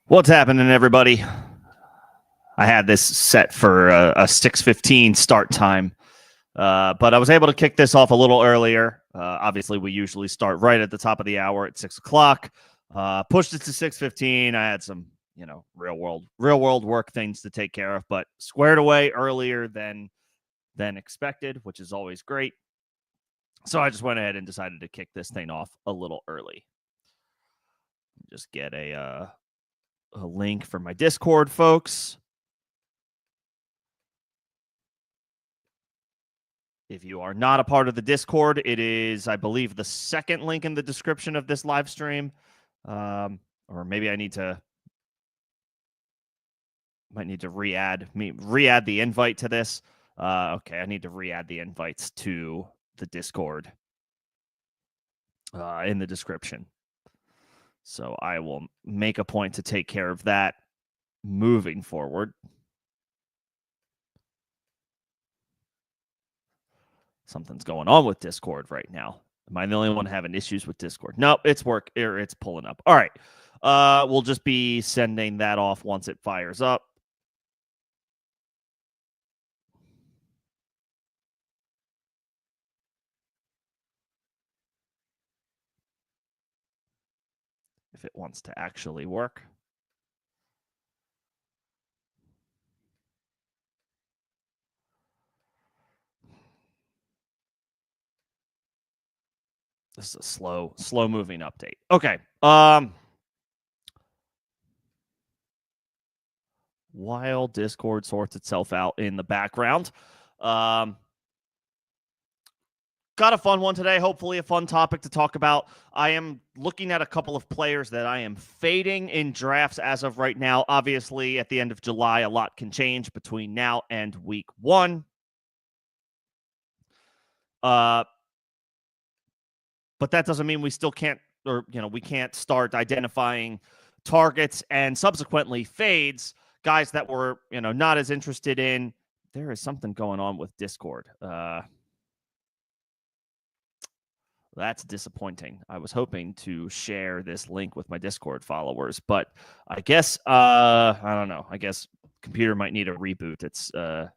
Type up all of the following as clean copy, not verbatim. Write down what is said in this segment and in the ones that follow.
What's happening, everybody? I had this set for a 6:15 start time, but I was able to kick this off a little earlier. Obviously, we usually start right at the top of the hour at 6 o'clock. Pushed it to 6:15. I had some, real world work things to take care of, but squared away earlier than expected, which is always great. So I just went ahead and decided to kick this thing off a little early. Just get a link for my Discord, folks. If you are not a part of the Discord, it is, I believe, the second link in the description of this live stream. Or maybe I might need to re-add the invite to this. Okay, I need to re-add the invites to the Discord in the description. So I will make a point to take care of that moving forward. Something's going on with Discord right now. Am I the only one having issues with Discord? No, it's pulling up. All right. We'll just be sending that off once it fires up. If it wants to actually work. This is a slow moving update. Okay. While Discord sorts itself out in the background. Got a fun one today. Hopefully a fun topic to talk about. I am looking at a couple of players that I am fading in drafts as of right now. Obviously, at the end of July, a lot can change between now and week 1. But that doesn't mean we still can't, or, we can't start identifying targets and subsequently fades, guys that we're, not as interested in. There is something going on with Discord. That's disappointing. I was hoping to share this link with my Discord followers, but I guess, I don't know. I guess computer might need a reboot. It's at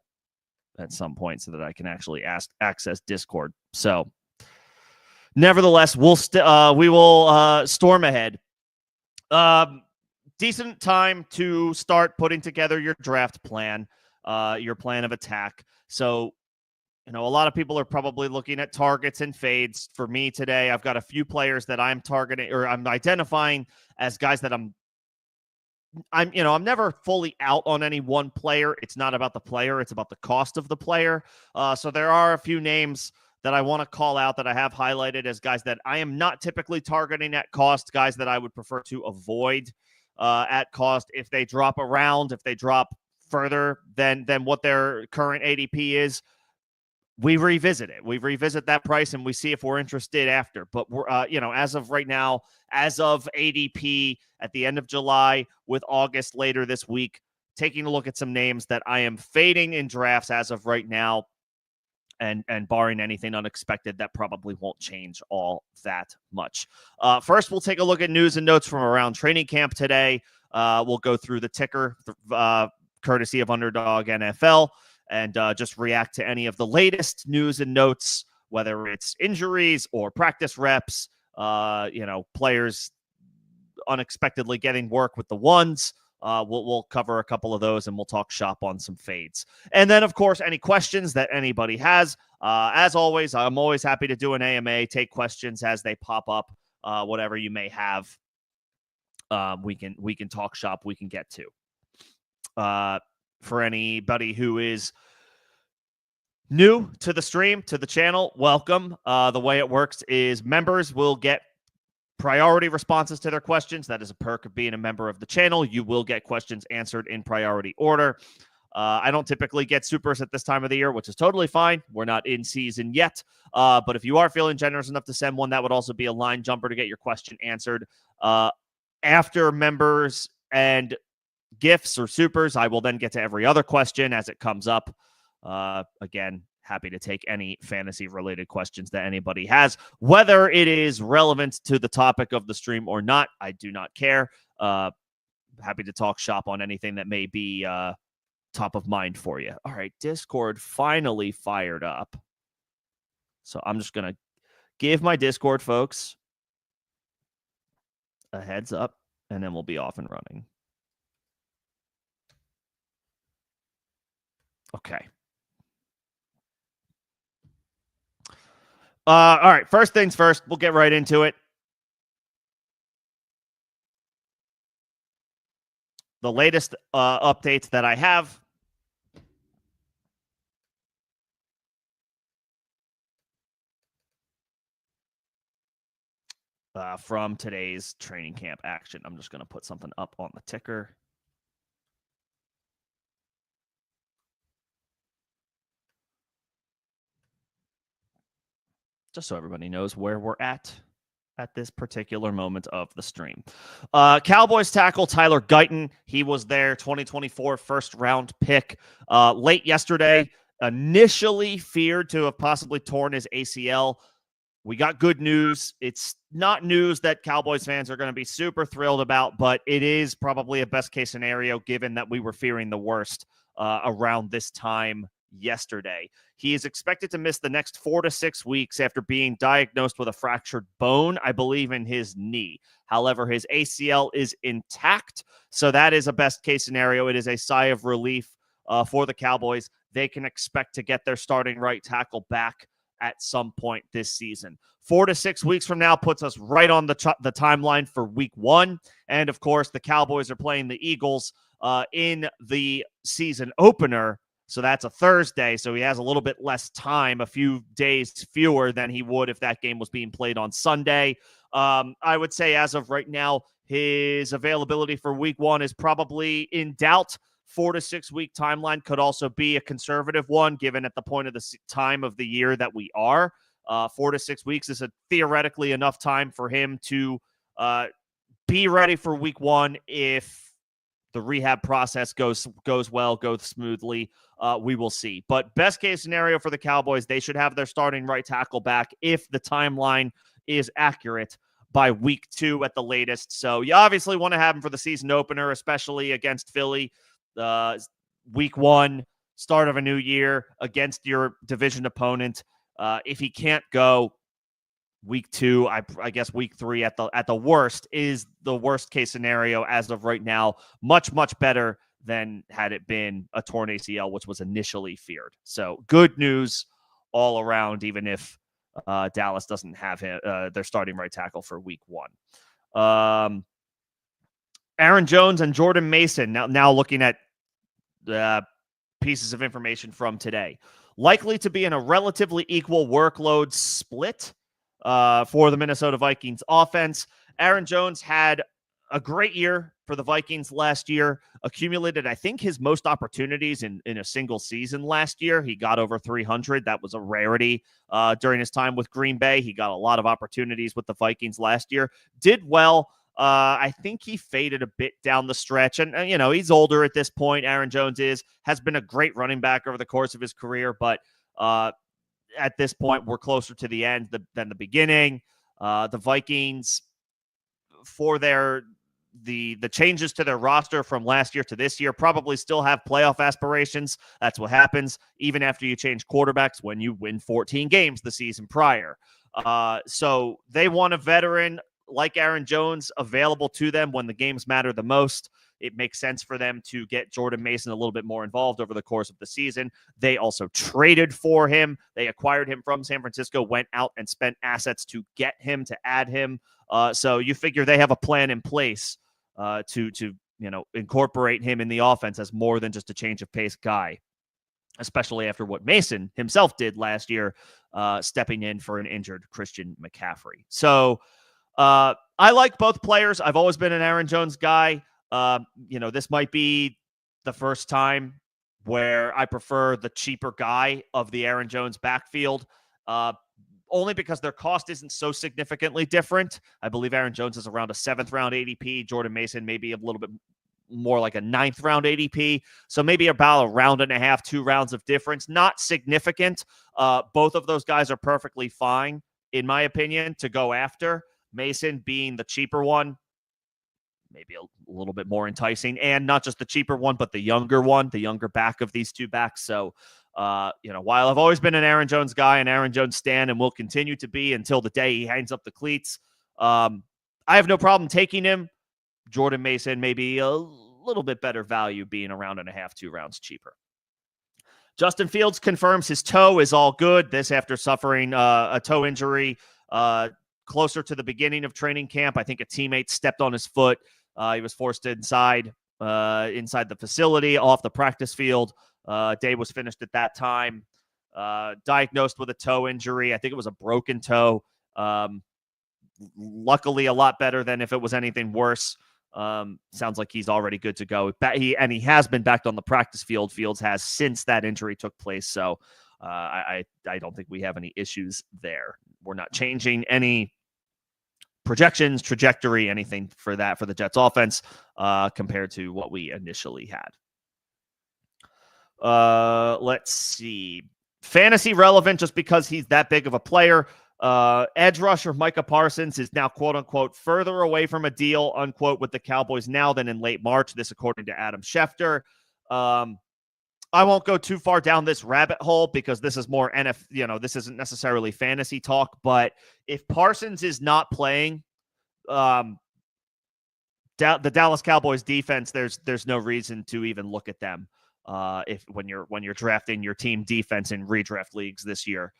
some point so that I can actually access Discord. So nevertheless, we will storm ahead. Decent time to start putting together your draft plan, your plan of attack. So, a lot of people are probably looking at targets and fades. For me today, I've got a few players that I'm targeting, or I'm identifying as guys that I'm never fully out on any one player. It's not about the player. It's about the cost of the player. So there are a few names that I want to call out that I have highlighted as guys that I am not typically targeting at cost, guys that I would prefer to avoid at cost if they drop around, if they drop further than what their current ADP is. We revisit it. We revisit that price and we see if we're interested after. But we're, as of right now, as of ADP at the end of July with August later this week, taking a look at some names that I am fading in drafts as of right now, and barring anything unexpected, that probably won't change all that much. First, we'll take a look at news and notes from around training camp today. We'll go through the ticker, courtesy of Underdog NFL. And just react to any of the latest news and notes, whether it's injuries or practice reps, players unexpectedly getting work with the ones. We'll cover a couple of those, and we'll talk shop on some fades. And then, of course, any questions that anybody has. As always, I'm always happy to do an AMA, take questions as they pop up, whatever you may have. We can talk shop, we can get to. For anybody who is new to the stream, to the channel, welcome. The way it works is members will get priority responses to their questions. That is a perk of being a member of the channel. You will get questions answered in priority order. I don't typically get supers at this time of the year, which is totally fine. We're not in season yet. But if you are feeling generous enough to send one, that would also be a line jumper to get your question answered. After members and gifts or supers, I will then get to every other question as it comes up. Again, happy to take any fantasy related questions that anybody has, whether it is relevant to the topic of the stream or not. I do not care. happy to talk shop on anything that may be top of mind for you. All right, Discord finally fired up. So I'm just going to give my Discord folks a heads up, and then we'll be off and running. Okay. All right, first things first, we'll get right into it. The latest updates that I have. From today's training camp action. I'm just going to put something up on the ticker. Just so everybody knows where we're at this particular moment of the stream. Cowboys tackle Tyler Guyton. He was their 2024 first-round pick late yesterday. Initially feared to have possibly torn his ACL. We got good news. It's not news that Cowboys fans are going to be super thrilled about, but it is probably a best-case scenario given that we were fearing the worst around this time yesterday. He is expected to miss the next 4 to 6 weeks after being diagnosed with a fractured bone, I believe, in his knee. However, his ACL is intact, so that is a best-case scenario. It is a sigh of relief for the Cowboys. They can expect to get their starting right tackle back at some point this season. 4 to 6 weeks from now puts us right on the timeline for week 1. And, of course, the Cowboys are playing the Eagles in the season opener. So that's a Thursday, so he has a little bit less time, a few days fewer than he would if that game was being played on Sunday. I would say as of right now, his availability for week 1 is probably in doubt. 4 to 6 week timeline could also be a conservative one, given at the point of the time of the year that we are. 4 to 6 weeks is theoretically enough time for him to be ready for week 1 if the rehab process goes well, goes smoothly. We will see. But best case scenario for the Cowboys, they should have their starting right tackle back if the timeline is accurate by week 2 at the latest. So you obviously want to have him for the season opener, especially against Philly. Week 1, start of a new year against your division opponent. If he can't go, week 2, I guess week 3 at the worst is the worst case scenario as of right now. Much, much better than had it been a torn ACL, which was initially feared. So good news all around, even if Dallas doesn't have their starting right tackle for week 1. Aaron Jones and Jordan Mason, now looking at pieces of information from today. Likely to be in a relatively equal workload split for the Minnesota Vikings offense. Aaron Jones had a great year for the Vikings last year, accumulated, I think, his most opportunities in a single season last year. He got over 300. That was a rarity during his time with Green Bay. He got a lot of opportunities with the Vikings last year. Did well. I think he faded a bit down the stretch. And, he's older at this point. Aaron Jones has been a great running back over the course of his career. But at this point, we're closer to the end than the beginning. The Vikings, for the changes to their roster from last year to this year, probably still have playoff aspirations. That's what happens even after you change quarterbacks when you win 14 games the season prior. So they want a veteran like Aaron Jones available to them when the games matter the most. It makes sense for them to get Jordan Mason a little bit more involved over the course of the season. They also traded for him. They acquired him from San Francisco, went out and spent assets to get him, to add him. So you figure they have a plan in place to incorporate him in the offense as more than just a change of pace guy, especially after what Mason himself did last year, stepping in for an injured Christian McCaffrey. So I like both players. I've always been an Aaron Jones guy. This might be the first time where I prefer the cheaper guy of the Aaron Jones backfield, only because their cost isn't so significantly different. I believe Aaron Jones is around a 7th round ADP. Jordan Mason maybe a little bit more like a 9th round ADP. So maybe about a round and a half, 2 rounds of difference. Not significant. Both of those guys are perfectly fine, in my opinion, to go after. Mason being the cheaper one, maybe a little bit more enticing, and not just the cheaper one, but the younger back of these two backs. So, while I've always been an Aaron Jones guy and Aaron Jones stan and will continue to be until the day he hangs up the cleats, I have no problem taking him. Jordan Mason may be a little bit better value being around and a half, 2 rounds cheaper. Justin Fields confirms his toe is all good. This after suffering a toe injury closer to the beginning of training camp. I think a teammate stepped on his foot. He was forced inside the facility, off the practice field. Day was finished at that time. Diagnosed with a toe injury. I think it was a broken toe. Luckily, a lot better than if it was anything worse. Sounds like he's already good to go. He has been back on the practice field. Fields has since that injury took place. So I don't think we have any issues there. We're not changing any projections, trajectory, anything for the Jets offense compared to what we initially had. Let's see. Fantasy relevant just because he's that big of a player. Edge rusher Micah Parsons is now, quote unquote, further away from a deal, unquote, with the Cowboys now than in late March. This, according to Adam Schefter. I won't go too far down this rabbit hole because this is more this isn't necessarily fantasy talk. But if Parsons is not playing, the Dallas Cowboys defense, there's no reason to even look at them. When you're drafting your team defense in redraft leagues this year.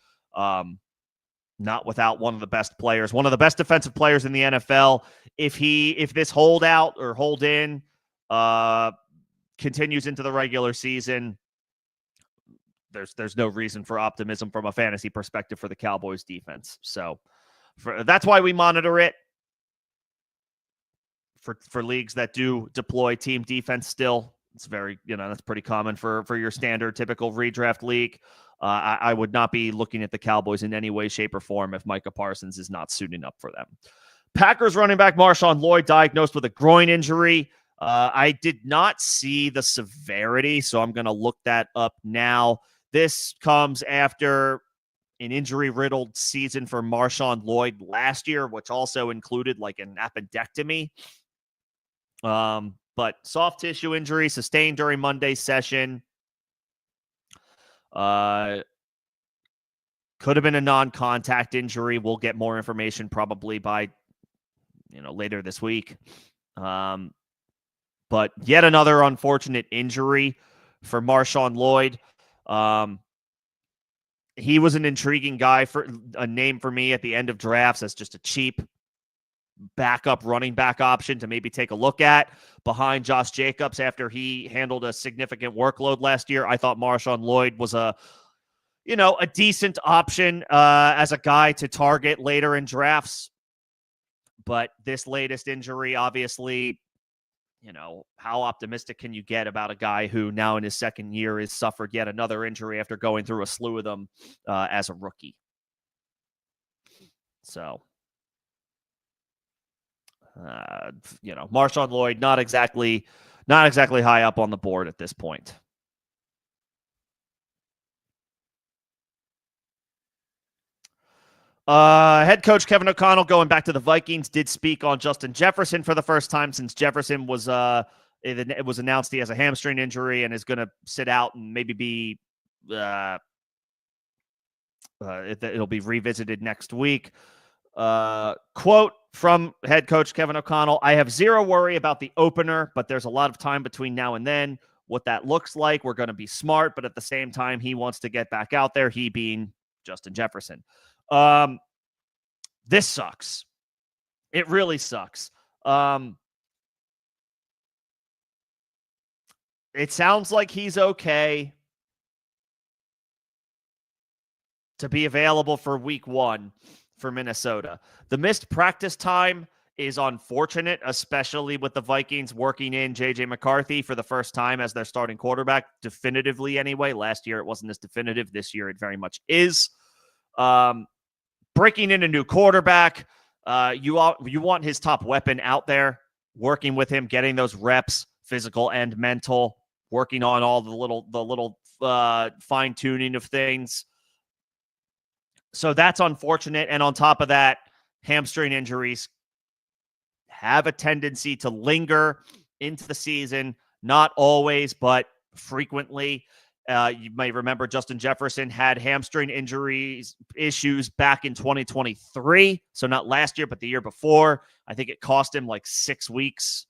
Not without one of the best players, one of the best defensive players in the NFL. If this hold in continues into the regular season, there's no reason for optimism from a fantasy perspective for the Cowboys defense. So that's why we monitor it for leagues that do deploy team defense still. It's very, that's pretty common for your standard typical redraft league. I would not be looking at the Cowboys in any way, shape, or form if Micah Parsons is not suiting up for them. Packers running back Marshawn Lloyd diagnosed with a groin injury. I did not see the severity, so I'm going to look that up now. This comes after an injury-riddled season for Marshawn Lloyd last year, which also included like an appendectomy. But soft tissue injury sustained during Monday's session. Could have been a non-contact injury. We'll get more information probably by, later this week. But yet another unfortunate injury for Marshawn Lloyd. He was an intriguing guy, for a name for me at the end of drafts as just a cheap backup running back option to maybe take a look at behind Josh Jacobs after he handled a significant workload last year. I thought Marshawn Lloyd was a decent option as a guy to target later in drafts. But this latest injury, obviously, how optimistic can you get about a guy who now in his second year has suffered yet another injury after going through a slew of them as a rookie? So, Marshawn Lloyd, not exactly high up on the board at this point. Head coach Kevin O'Connell, going back to the Vikings, did speak on Justin Jefferson for the first time since Jefferson was it was announced he has a hamstring injury and is going to sit out and maybe be it'll be revisited next week. Quote from head coach Kevin O'Connell: "I have zero worry about the opener, but there's a lot of time between now and then. What that looks like, we're going to be smart, but at the same time, he wants to get back out there, he being Justin Jefferson. This sucks. It really sucks. It sounds like he's okay to be available for week 1 for Minnesota. The missed practice time is unfortunate, especially with the Vikings working in J.J. McCarthy for the first time as their starting quarterback, definitively anyway. Last year it wasn't as definitive. This year it very much is. Breaking in a new quarterback, you want his top weapon out there, working with him, getting those reps, physical and mental, working on all the little fine-tuning of things. So that's unfortunate. And on top of that, hamstring injuries have a tendency to linger into the season. Not always, but frequently. You may remember Justin Jefferson had hamstring issues back in 2023. So not last year, but the year before. I think it cost him like 6 weeks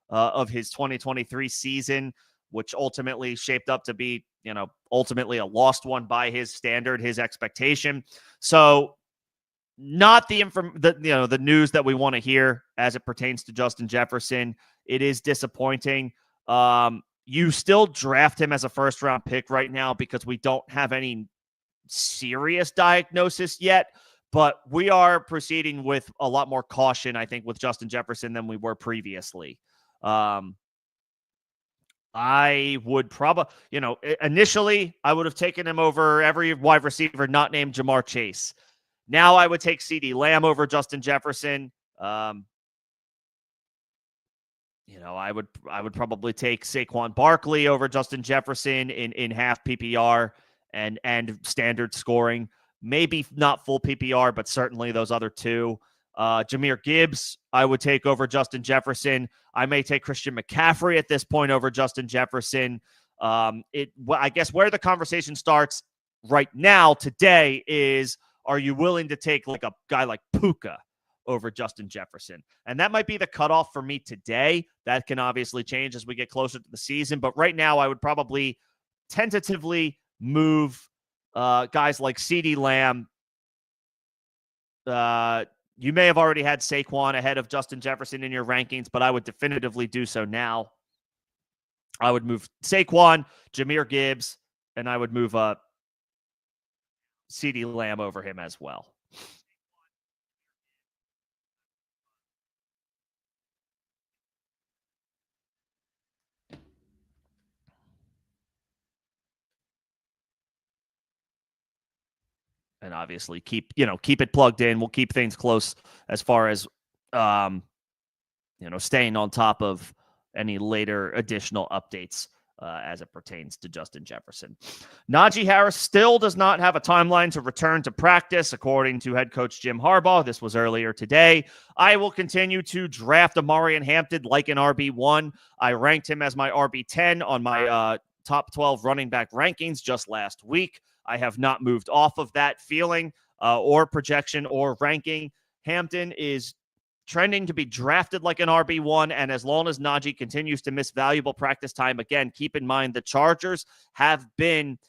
of his 2023 season, which ultimately shaped up to be, ultimately a lost one by his standard, his expectation. So not the news that we want to hear as it pertains to Justin Jefferson. It is disappointing. You still draft him as a first-round pick right now because we don't have any serious diagnosis yet, but we are proceeding with a lot more caution, I think, with Justin Jefferson than we were previously. I would probably, initially, I would have taken him over every wide receiver not named Jamar Chase. Now I would take CeeDee Lamb over Justin Jefferson. I would probably take Saquon Barkley over Justin Jefferson in half PPR and standard scoring. Maybe not full PPR, but certainly those other two. Jahmyr Gibbs, I would take over Justin Jefferson. I may take Christian McCaffrey at this point over Justin Jefferson. I guess where the conversation starts right now today is, are you willing to take like a guy like Puka over Justin Jefferson? And that might be the cutoff for me today. That can obviously change as we get closer to the season. But right now, I would probably tentatively move guys like CeeDee Lamb. You may have already had Saquon ahead of Justin Jefferson in your rankings, but I would definitively do so now. I would move Saquon, Jahmyr Gibbs, and I would move CeeDee Lamb over him as well. And obviously keep it plugged in. We'll keep things close as far as, staying on top of any later additional updates as it pertains to Justin Jefferson. Najee Harris still does not have a timeline to return to practice, according to head coach Jim Harbaugh. This was earlier today. I will continue to draft Omarion Hampton like an RB1. I ranked him as my RB10 on my top 12 running back rankings just last week. I have not moved off of that feeling or projection or ranking. Hampton is trending to be drafted like an RB1, and as long as Najee continues to miss valuable practice time, again, keep in mind the Chargers have been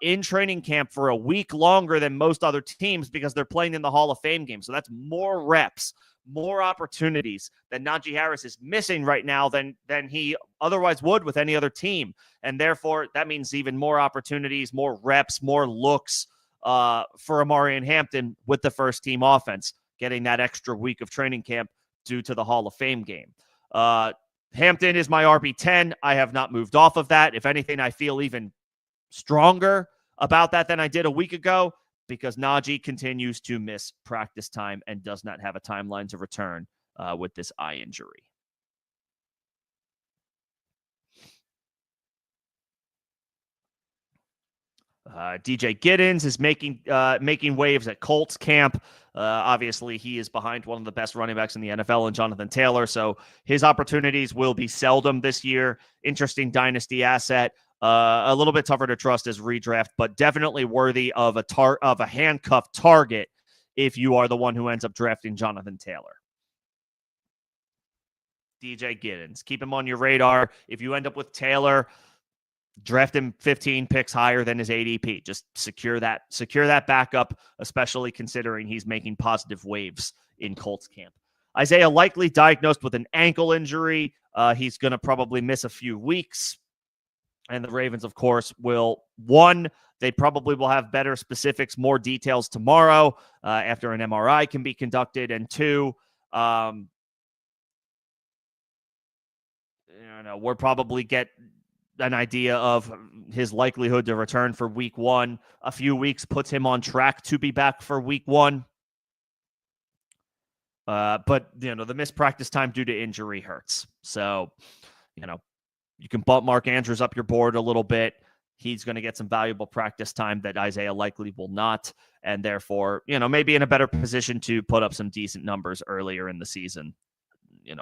in training camp for a week longer than most other teams because they're playing in the Hall of Fame game. So that's more reps, more opportunities that Najee Harris is missing right now than he otherwise would with any other team. And therefore, that means even more opportunities, more reps, more looks for Omarion Hampton with the first team offense, getting that extra week of training camp due to the Hall of Fame game. Hampton is my RB10. I have not moved off of that. If anything, I feel even stronger about that than I did a week ago because Najee continues to miss practice time and does not have a timeline to return with this eye injury. DJ Giddens is making waves at Colts camp. Obviously, he is behind one of the best running backs in the NFL in Jonathan Taylor, so his opportunities will be seldom this year. Interesting dynasty asset. A little bit tougher to trust as redraft, but definitely worthy of a handcuff target if you are the one who ends up drafting Jonathan Taylor. DJ Giddens, keep him on your radar. If you end up with Taylor, draft him 15 picks higher than his ADP. Just secure that backup, especially considering he's making positive waves in Colts camp. Isaiah Likely diagnosed with an ankle injury. He's going to probably miss a few weeks. And the Ravens, of course, they probably will have better specifics, more details tomorrow after an MRI can be conducted. And two, we'll probably get an idea of his likelihood to return for week 1. A few weeks puts him on track to be back for week 1. But the missed practice time due to injury hurts. So, you can bump Mark Andrews up your board a little bit. He's going to get some valuable practice time that Isaiah Likely will not, and therefore, maybe in a better position to put up some decent numbers earlier in the season.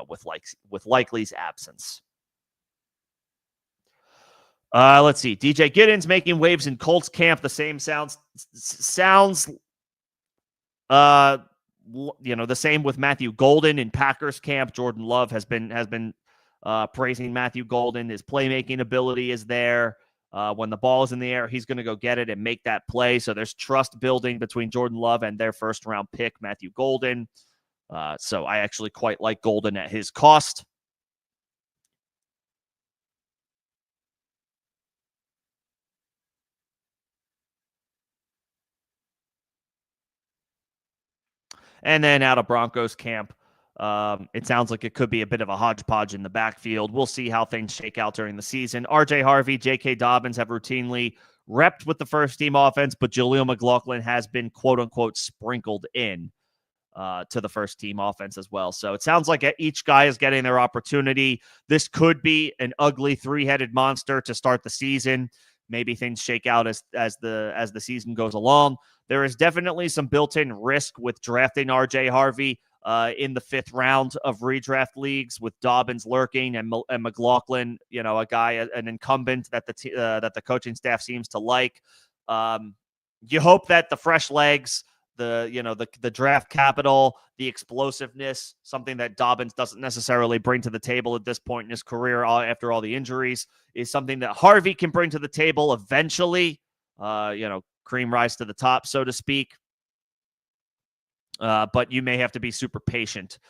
with Likely's absence. Let's see. DJ Giddens making waves in Colts camp. The same sounds the same with Matthew Golden in Packers camp. Jordan Love has been praising Matthew Golden. His playmaking ability is there. When the ball is in the air, he's going to go get it and make that play. So there's trust building between Jordan Love and their first-round pick, Matthew Golden. So I actually quite like Golden at his cost. And then out of Broncos camp, it sounds like it could be a bit of a hodgepodge in the backfield. We'll see how things shake out during the season. RJ Harvey, J.K. Dobbins have routinely repped with the first-team offense, but Jaleel McLaughlin has been, quote-unquote, sprinkled in to the first-team offense as well. So it sounds like each guy is getting their opportunity. This could be an ugly three-headed monster to start the season. Maybe things shake out as the season goes along. There is definitely some built-in risk with drafting RJ Harvey in the 5th round of redraft leagues, with Dobbins lurking and McLaughlin, a guy, an incumbent that the coaching staff seems to like. You hope that the fresh legs, the draft capital, the explosiveness, something that Dobbins doesn't necessarily bring to the table at this point in his career after all the injuries, is something that Harvey can bring to the table eventually. Cream rise to the top, so to speak. But you may have to be super patient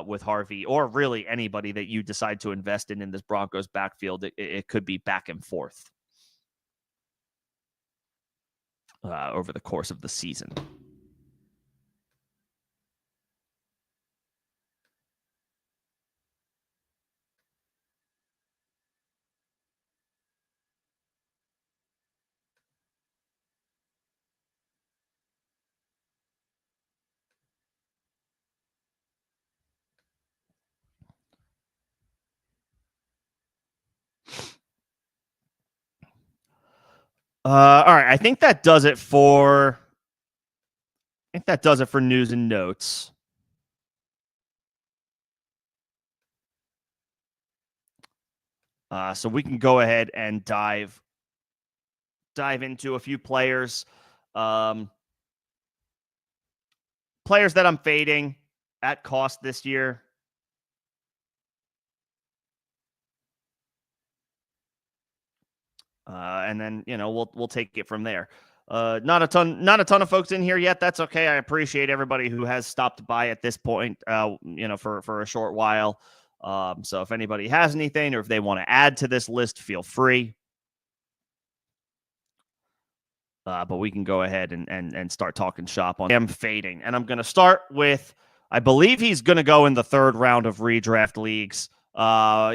with Harvey, or really anybody that you decide to invest in this Broncos backfield. It could be back and forth over the course of the season. All right. I think that does it for news and notes. So we can go ahead and dive into a few players. Players that I'm fading at cost this year. And then, we'll take it from there. Not a ton of folks in here yet. That's okay. I appreciate everybody who has stopped by at this point, for a short while. So if anybody has anything, or if they want to add to this list, feel free. But we can go ahead and start talking shop on him fading. And I'm going to start with, I believe he's going to go in the 3rd round of redraft leagues.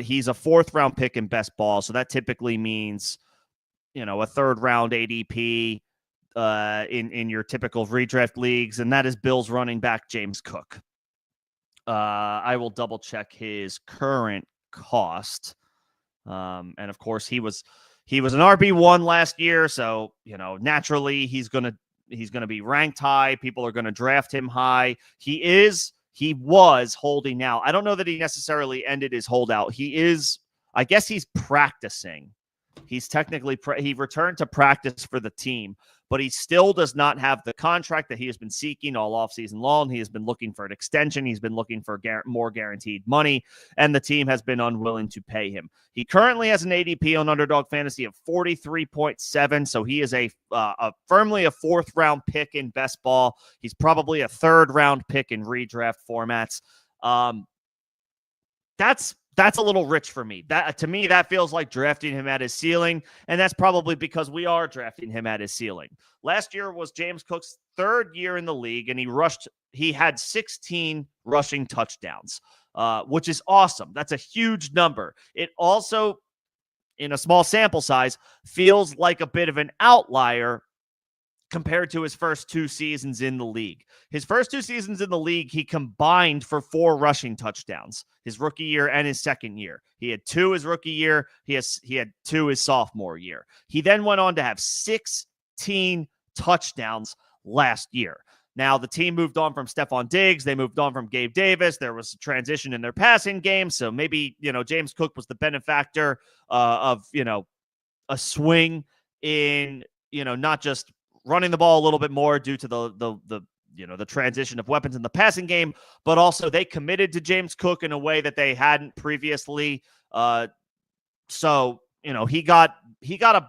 He's a 4th round pick in best ball. So that typically means, a 3rd round ADP in your typical redraft leagues. And that is Bills running back James Cook. I will double check his current cost. And of course he was an RB1 last year. So, naturally he's going to be ranked high. People are going to draft him high. He was holding out. I don't know that he necessarily ended his holdout. I guess he's practicing. He's technically, he returned to practice for the team, but he still does not have the contract that he has been seeking all offseason long. He has been looking for an extension. He's been looking for more guaranteed money, and the team has been unwilling to pay him. He currently has an ADP on Underdog Fantasy of 43.7, so he is a firmly a 4th round pick in best ball. He's probably a 3rd round pick in redraft formats. That's a little rich for me. To me, that feels like drafting him at his ceiling, and that's probably because we are drafting him at his ceiling. Last year was James Cook's 3rd year in the league, and he had 16 rushing touchdowns, which is awesome. That's a huge number. It also, in a small sample size, feels like a bit of an outlier compared to his first 2 seasons in the league. His first 2 seasons in the league, he combined for 4 rushing touchdowns, his rookie year and his second year. He had 2 his rookie year. He had 2 his sophomore year. He then went on to have 16 touchdowns last year. Now, the team moved on from Stephon Diggs. They moved on from Gabe Davis. There was a transition in their passing game. So maybe, James Cook was the benefactor of, a swing in, not just running the ball a little bit more due to the transition of weapons in the passing game, but also they committed to James Cook in a way that they hadn't previously. So, he got a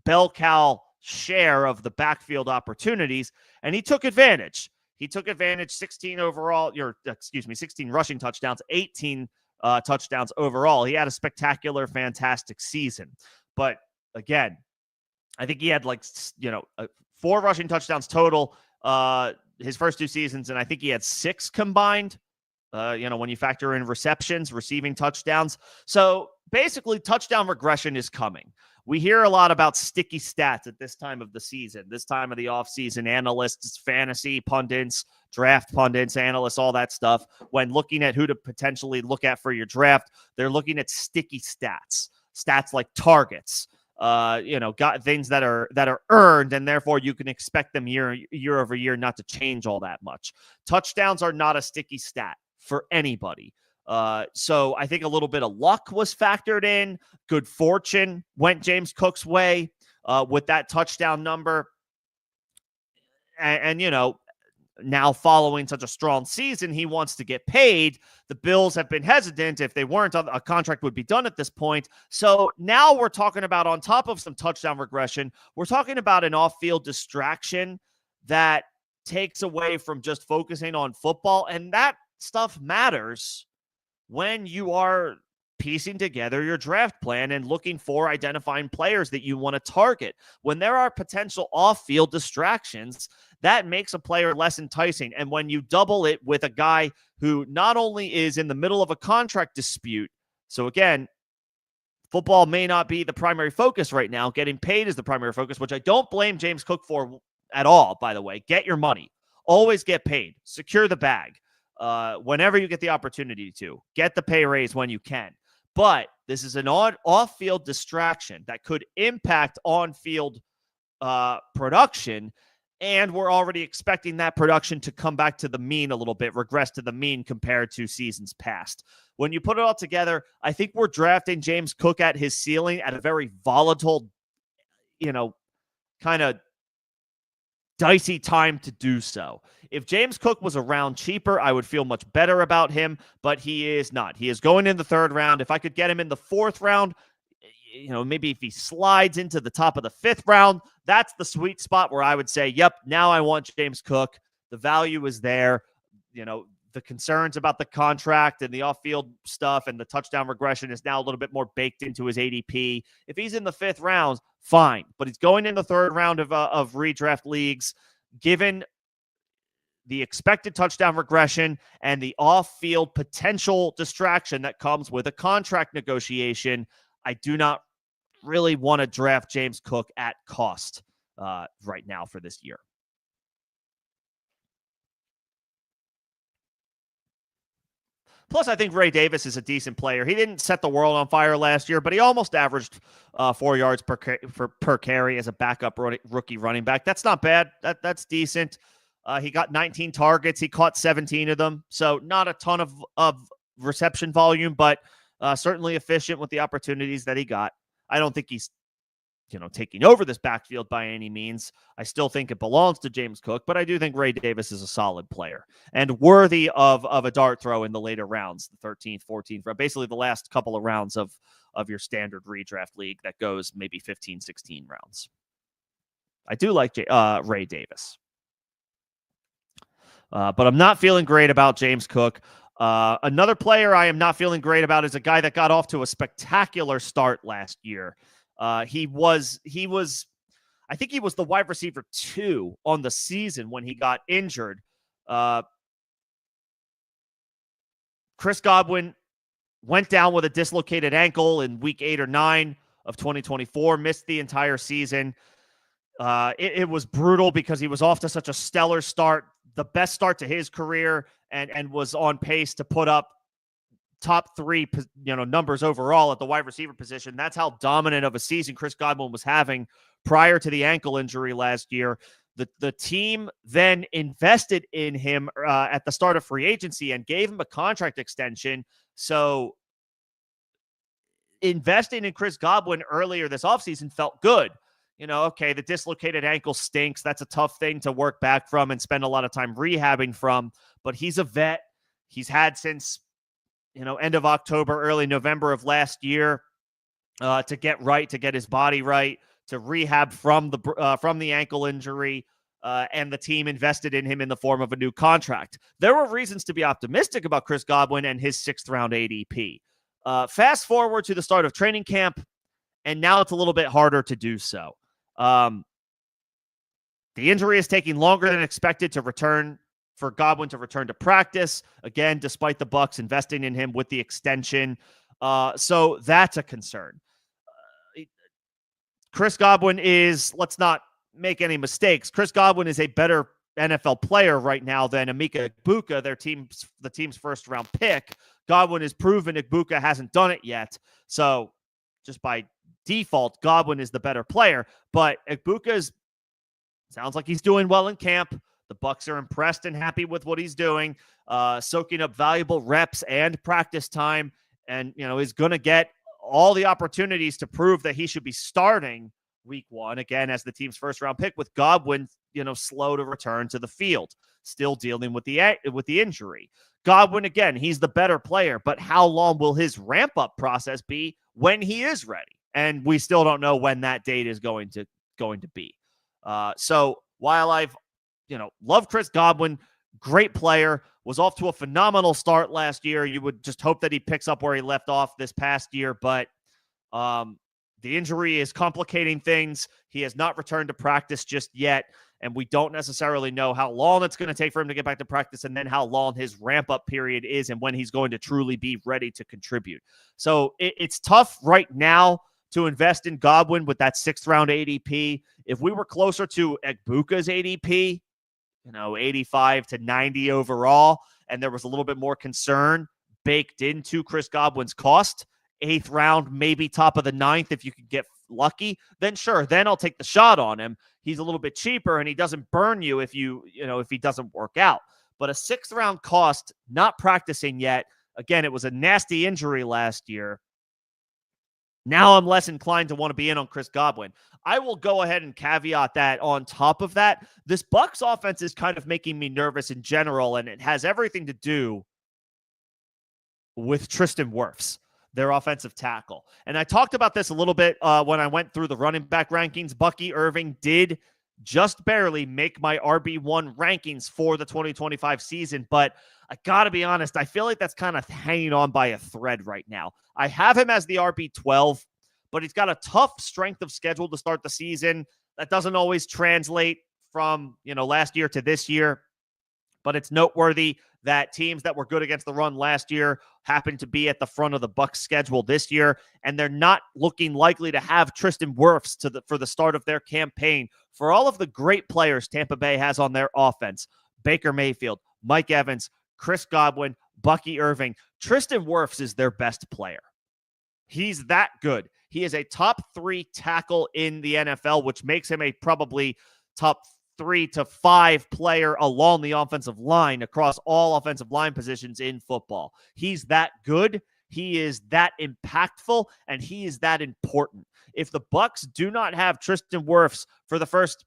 bell cow share of the backfield opportunities, and he took advantage. 16 rushing touchdowns, 18 touchdowns overall. He had a spectacular, fantastic season. But again, I think he had 4 rushing touchdowns total his first 2 seasons, and I think he had 6 combined, when you factor in receptions, receiving touchdowns. So basically, touchdown regression is coming. We hear a lot about sticky stats at this time of the season, this time of the offseason. Analysts, fantasy pundits, draft pundits, analysts, all that stuff. When looking at who to potentially look at for your draft, they're looking at sticky stats like targets, got things that are earned, and therefore you can expect them year over year not to change all that much. Touchdowns are not a sticky stat for anybody. So I think a little bit of luck was factored in. Good fortune went James Cook's way with that touchdown number. And now following such a strong season, he wants to get paid. The Bills have been hesitant. If they weren't, a contract would be done at this point. So now we're talking about, on top of some touchdown regression, we're talking about an off-field distraction that takes away from just focusing on football. And that stuff matters when you are piecing together your draft plan and looking for identifying players that you want to target. When there are potential off-field distractions, that makes a player less enticing. And when you double it with a guy who not only is in the middle of a contract dispute, so again, football may not be the primary focus right now. Getting paid is the primary focus, which I don't blame James Cook for at all, by the way. Get your money. Always get paid. Secure the bag. Whenever you get the opportunity to. Get the pay raise when you can. But this is an off-field distraction that could impact on-field production, and we're already expecting that production to come back to the mean a little bit, regress to the mean compared to seasons past. When you put it all together, I think we're drafting James Cook at his ceiling at a very volatile, kind of dicey time to do so. If James Cook was around cheaper, I would feel much better about him, but he is not. He is going in the 3rd round. If I could get him in the 4th round, maybe if he slides into the top of the 5th round, that's the sweet spot where I would say, yep, now I want James Cook. The value is there. The concerns about the contract and the off-field stuff and the touchdown regression is now a little bit more baked into his ADP. If he's in the 5th round, fine. But he's going in the 3rd round of redraft leagues. Given the expected touchdown regression and the off-field potential distraction that comes with a contract negotiation, I do not really want to draft James Cook at cost right now for this year. Plus, I think Ray Davis is a decent player. He didn't set the world on fire last year, but he almost averaged 4 yards per carry as a backup rookie running back. That's not bad. That's decent. He got 19 targets. He caught 17 of them. So not a ton of reception volume, but certainly efficient with the opportunities that he got. I don't think he's taking over this backfield by any means. I still think it belongs to James Cook, but I do think Ray Davis is a solid player and worthy of a dart throw in the later rounds, the 13th, 14th, basically the last couple of rounds of your standard redraft league that goes maybe 15, 16 rounds. I do like Ray Davis. But I'm not feeling great about James Cook. Another player I am not feeling great about is a guy that got off to a spectacular start last year. He was, I think he was the wide receiver 2 on the season when he got injured. Chris Godwin went down with a dislocated ankle in week 8 or 9 of 2024, missed the entire season. It was brutal because he was off to such a stellar start, the best start to his career, and was on pace to put up top 3, numbers overall at the wide receiver position. That's how dominant of a season Chris Godwin was having prior to the ankle injury last year. The team then invested in him at the start of free agency and gave him a contract extension. So investing in Chris Godwin earlier this offseason felt good. Okay, the dislocated ankle stinks. That's a tough thing to work back from and spend a lot of time rehabbing from. But he's a vet. He's had since, end of October, early November of last year to get his body right, to rehab from the ankle injury. And the team invested in him in the form of a new contract. There were reasons to be optimistic about Chris Godwin and his 6th-round ADP. Fast forward to the start of training camp, and now it's a little bit harder to do so. The injury is taking longer than expected for Godwin to return to practice, again, despite the Bucs investing in him with the extension. So that's a concern. Chris Godwin let's not make any mistakes, Chris Godwin is a better NFL player right now than Emeka Egbuka, the team's first-round pick. Godwin has proven Egbuka hasn't done it yet. So just by default, Godwin is the better player. But Egbuka sounds like he's doing well in camp. The Bucs are impressed and happy with what he's doing, soaking up valuable reps and practice time, and is going to get all the opportunities to prove that he should be starting week 1, again, as the team's first-round pick, with Godwin, slow to return to the field, still dealing with the injury. Godwin, again, he's the better player, but how long will his ramp-up process be when he is ready? And we still don't know when that date is going to be. So while I've, love Chris Godwin, great player, was off to a phenomenal start last year. You would just hope that he picks up where he left off this past year, but the injury is complicating things. He has not returned to practice just yet, and we don't necessarily know how long it's going to take for him to get back to practice, and then how long his ramp-up period is and when he's going to truly be ready to contribute. So it's tough right now to invest in Godwin with that 6th-round ADP. If we were closer to Egbuka's ADP, 85 to 90 overall, and there was a little bit more concern baked into Chris Godwin's cost, 8th round, maybe top of the 9th if you could get lucky, then sure, then I'll take the shot on him. He's a little bit cheaper and he doesn't burn you if if he doesn't work out. But a 6th round cost, not practicing yet. Again, it was a nasty injury last year. Now I'm less inclined to want to be in on Chris Godwin. I will go ahead and caveat that on top of that, this Bucs offense is kind of making me nervous in general, and it has everything to do with Tristan Wirfs, their offensive tackle. And I talked about this a little bit when I went through the running back rankings. Bucky Irving did just barely make my RB1 rankings for the 2025 season, but I got to be honest, I feel like that's kind of hanging on by a thread right now. I have him as the RB12, but he's got a tough strength of schedule to start the season. That doesn't always translate from, last year to this year, but it's noteworthy that teams that were good against the run last year happen to be at the front of the Bucs schedule this year, and they're not looking likely to have Tristan Wirfs for the start of their campaign. For all of the great players Tampa Bay has on their offense, Baker Mayfield, Mike Evans, Chris Godwin, Bucky Irving, Tristan Wirfs is their best player. He's that good. He is a top 3 tackle in the NFL, which makes him a probably top 3 to 5 player along the offensive line across all offensive line positions in football. He's that good. He is that impactful, and he is that important. If the Bucs do not have Tristan Wirfs for the first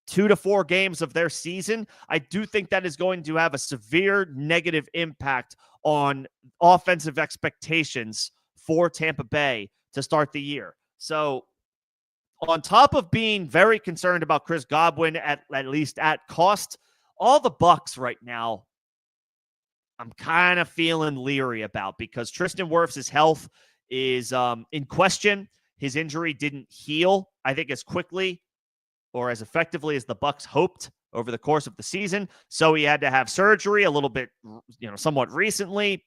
2 to 4 games of their season, I do think that is going to have a severe negative impact on offensive expectations for Tampa Bay to start the year. So on top of being very concerned about Chris Godwin, at least at cost, all the Bucs right now, I'm kind of feeling leery about, because Tristan Wirfs' health is in question. His injury didn't heal, I think, as quickly or as effectively as the Bucs hoped over the course of the season. So he had to have surgery a little bit, somewhat recently.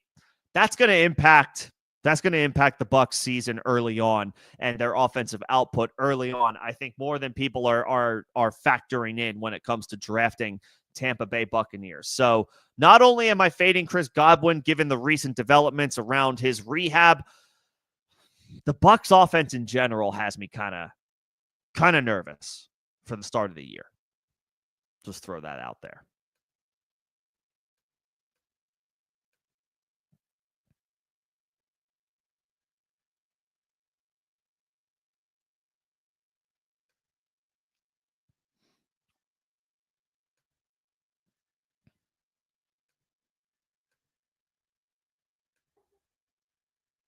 That's going to impact the Bucs season early on and their offensive output early on, I think, more than people are factoring in when it comes to drafting Tampa Bay Buccaneers. So not only am I fading Chris Godwin, given the recent developments around his rehab, the Bucs offense in general has me kind of nervous for the start of the year. Just throw that out there.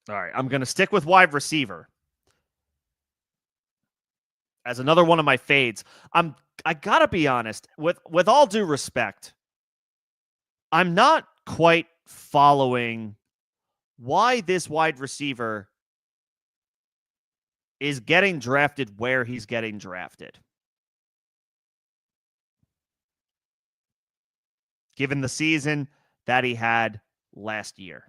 All right, I'm going to stick with wide receiver as another one of my fades. I got to be honest, with all due respect, I'm not quite following why this wide receiver is getting drafted where he's getting drafted. Given the season that he had last year.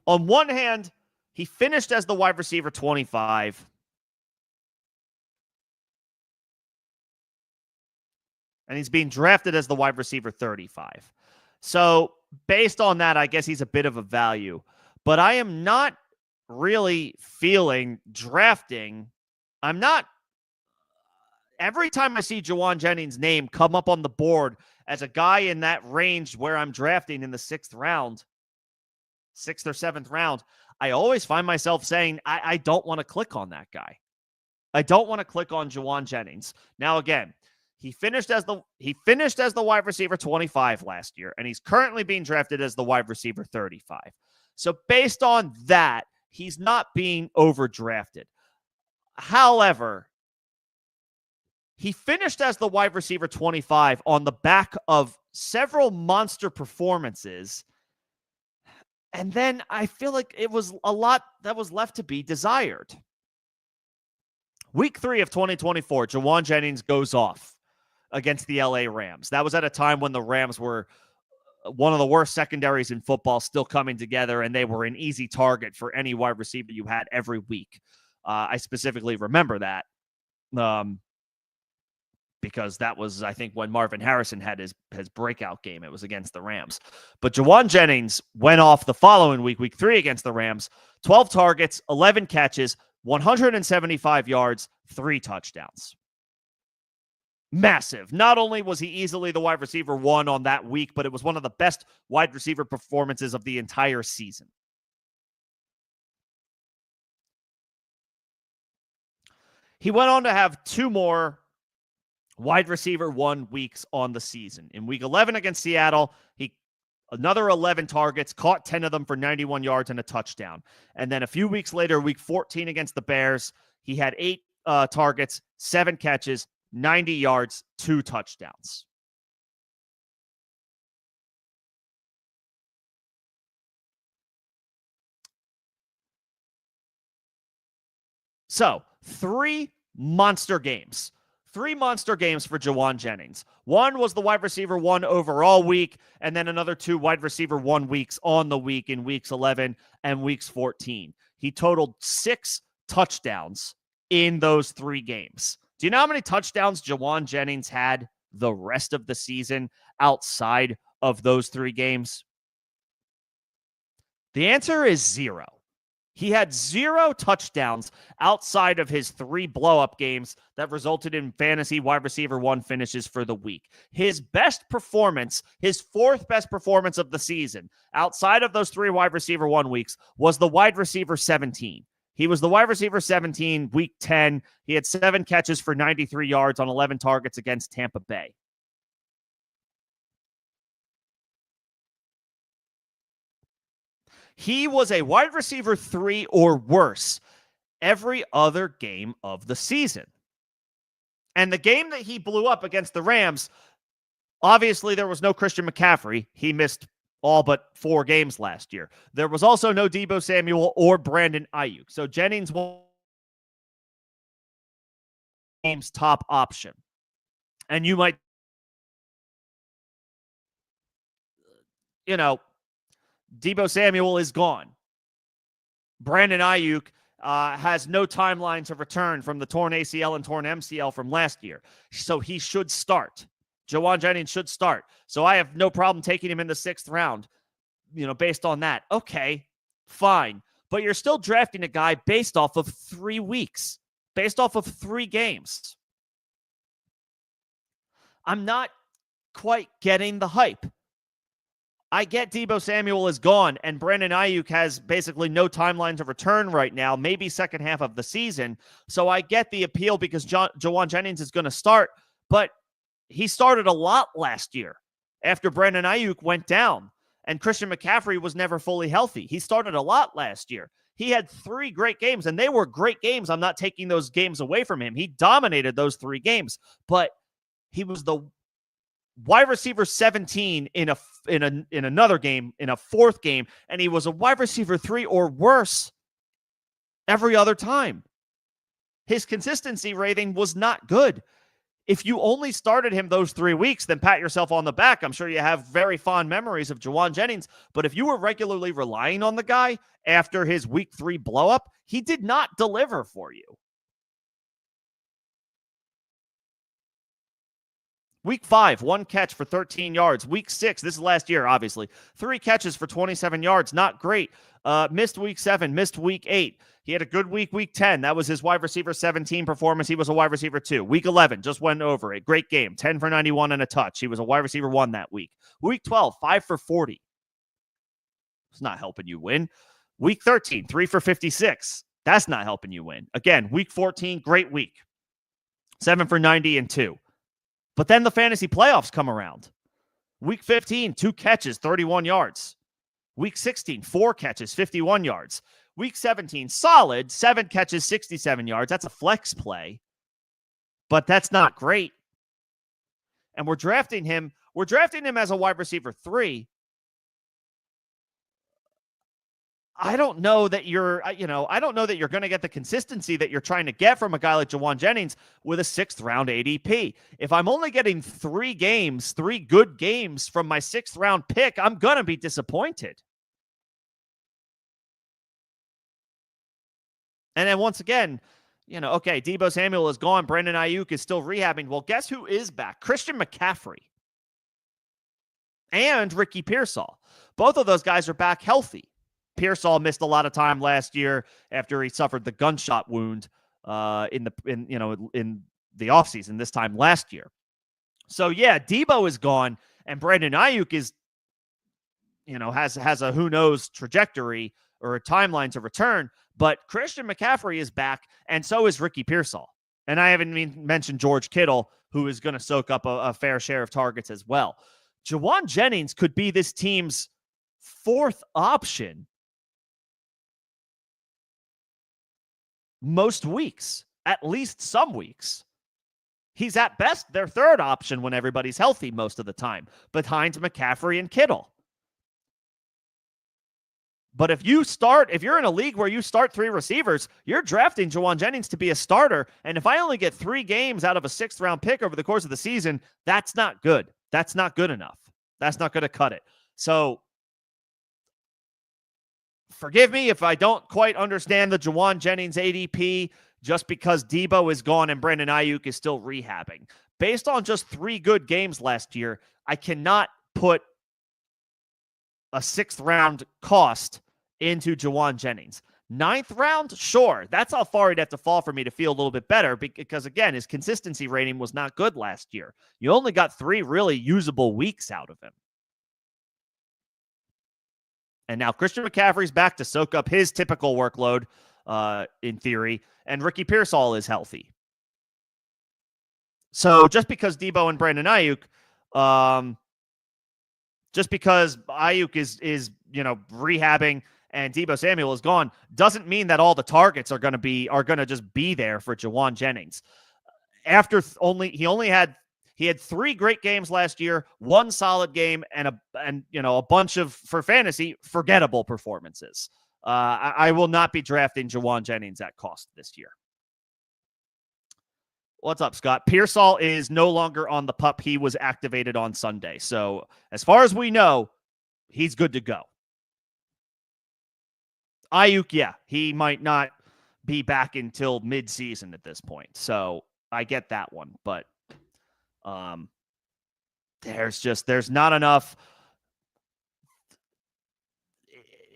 On one hand, he finished as the wide receiver 25. And he's being drafted as the wide receiver 35. So based on that, I guess he's a bit of a value. But I am not really feeling drafting. I'm not. Every time I see Jauan Jennings' name come up on the board as a guy in that range where I'm drafting in the 6th round, 6th or 7th round, I always find myself saying, I don't want to click on that guy. I don't want to click on Jauan Jennings. Now, again, he finished as the wide receiver 25 last year, and he's currently being drafted as the wide receiver 35. So based on that, he's not being overdrafted. However, he finished as the wide receiver 25 on the back of several monster performances. And then I feel like it was a lot that was left to be desired. Week 3 of 2024, Jauan Jennings goes off against the LA Rams. That was at a time when the Rams were one of the worst secondaries in football, still coming together, and they were an easy target for any wide receiver you had every week. I specifically remember that. Because that was, I think, when Marvin Harrison had his breakout game. It was against the Rams. But Jauan Jennings went off the following week, week 3 against the Rams, 12 targets, 11 catches, 175 yards, 3 touchdowns. Massive. Not only was he easily the wide receiver 1 on that week, but it was one of the best wide receiver performances of the entire season. He went on to have 2 more wide receiver 1 weeks on the season. In week 11 against Seattle, he another 11 targets, caught 10 of them for 91 yards and a touchdown. And then a few weeks later, week 14 against the Bears, he had 8 targets, 7 catches, 90 yards, 2 touchdowns. So, 3 monster games. 3 monster games for Jauan Jennings. One was the wide receiver 1 overall week, and then another 2 wide receiver 1 weeks on the week in weeks 11 and weeks 14. He totaled 6 touchdowns in those 3 games. Do you know how many touchdowns Jauan Jennings had the rest of the season outside of those 3 games? The answer is 0. He had 0 touchdowns outside of his 3 blow-up games that resulted in fantasy wide receiver 1 finishes for the week. His best performance, his 4th best performance of the season, outside of those 3 wide receiver 1 weeks, was the wide receiver 17. He was the wide receiver 17, week 10. He had 7 catches for 93 yards on 11 targets against Tampa Bay. He was a wide receiver 3 or worse every other game of the season. And the game that he blew up against the Rams, obviously there was no Christian McCaffrey. He missed all but 4 games last year. There was also no Deebo Samuel or Brandon Ayuk. So Jennings was game's top option. And you might, Deebo Samuel is gone. Brandon Ayuk has no timeline to return from the torn ACL and torn MCL from last year. So he should start. Jauan Jennings should start. So I have no problem taking him in the 6th round, based on that. Okay, fine. But you're still drafting a guy based off of 3 weeks. based off of 3 games. I'm not quite getting the hype. I get Deebo Samuel is gone, and Brandon Ayuk has basically no timelines of return right now, maybe second half of the season. So I get the appeal because Jauan Jennings is going to start, but he started a lot last year after Brandon Ayuk went down, and Christian McCaffrey was never fully healthy. He started a lot last year. He had 3 great games, and they were great games. I'm not taking those games away from him. He dominated those 3 games, but he was the wide receiver 17 in another game, in a 4th game, and he was a wide receiver 3 or worse every other time. His consistency rating was not good. If you only started him those 3 weeks, then pat yourself on the back. I'm sure you have very fond memories of Jauan Jennings, but if you were regularly relying on the guy after his week 3 blow-up, he did not deliver for you. Week 5, 1 catch for 13 yards. Week 6, this is last year, obviously. 3 catches for 27 yards. Not great. Missed week 7, missed week 8. He had a good week 10. That was his wide receiver 17 performance. He was a wide receiver 2. Week 11, just went over it. Great game. 10 for 91 and a touch. He was a wide receiver 1 that week. Week 12, 5 for 40. It's not helping you win. Week 13, 3 for 56. That's not helping you win. Again, week 14, great week. 7 for 90 and 2. But then the fantasy playoffs come around. Week 15, 2 catches, 31 yards. Week 16, 4 catches, 51 yards. Week 17, solid, 7 catches, 67 yards. That's a flex play, but that's not great. And we're drafting him as a wide receiver 3. I don't know that you're going to get the consistency that you're trying to get from a guy like Jauan Jennings with a 6th round ADP. If I'm only getting 3 good games from my 6th round pick, I'm going to be disappointed. And then once again, okay, Deebo Samuel is gone. Brandon Ayuk is still rehabbing. Well, guess who is back? Christian McCaffrey and Ricky Pearsall. Both of those guys are back healthy. Pearsall missed a lot of time last year after he suffered the gunshot wound in the offseason this time last year. So yeah, Deebo is gone, and Brandon Ayuk is, has a who knows trajectory or a timeline to return. But Christian McCaffrey is back, and so is Ricky Pearsall. And I haven't even mentioned George Kittle, who is going to soak up a fair share of targets as well. Jauan Jennings could be this team's 4th option most weeks, at least some weeks. He's at best their 3rd option when everybody's healthy most of the time, behind McCaffrey and Kittle. But if you're in a league where you start 3 receivers, you're drafting Jauan Jennings to be a starter. And if I only get 3 games out of a 6th round pick over the course of the season, that's not good. That's not good enough. That's not going to cut it. So forgive me if I don't quite understand the Jauan Jennings ADP just because Deebo is gone and Brandon Ayuk is still rehabbing. Based on just 3 good games last year, I cannot put a 6th round cost into Jauan Jennings. 9th round, sure. That's how far he'd have to fall for me to feel a little bit better because, again, his consistency rating was not good last year. You only got 3 really usable weeks out of him. And now Christian McCaffrey's back to soak up his typical workload, in theory, and Ricky Pearsall is healthy. So just because Deebo and Brandon Ayuk, just because Ayuk is rehabbing and Deebo Samuel is gone, doesn't mean that all the targets are going to just be there for Jauan Jennings. He had 3 great games last year, 1 solid game, and a bunch of, for fantasy, forgettable performances. I will not be drafting Jauan Jennings at cost this year. What's up, Scott? Pearsall is no longer on the PUP. He was activated on Sunday. So as far as we know, he's good to go. Ayuk, yeah, he might not be back until mid-season at this point. So I get that one, but there's not enough.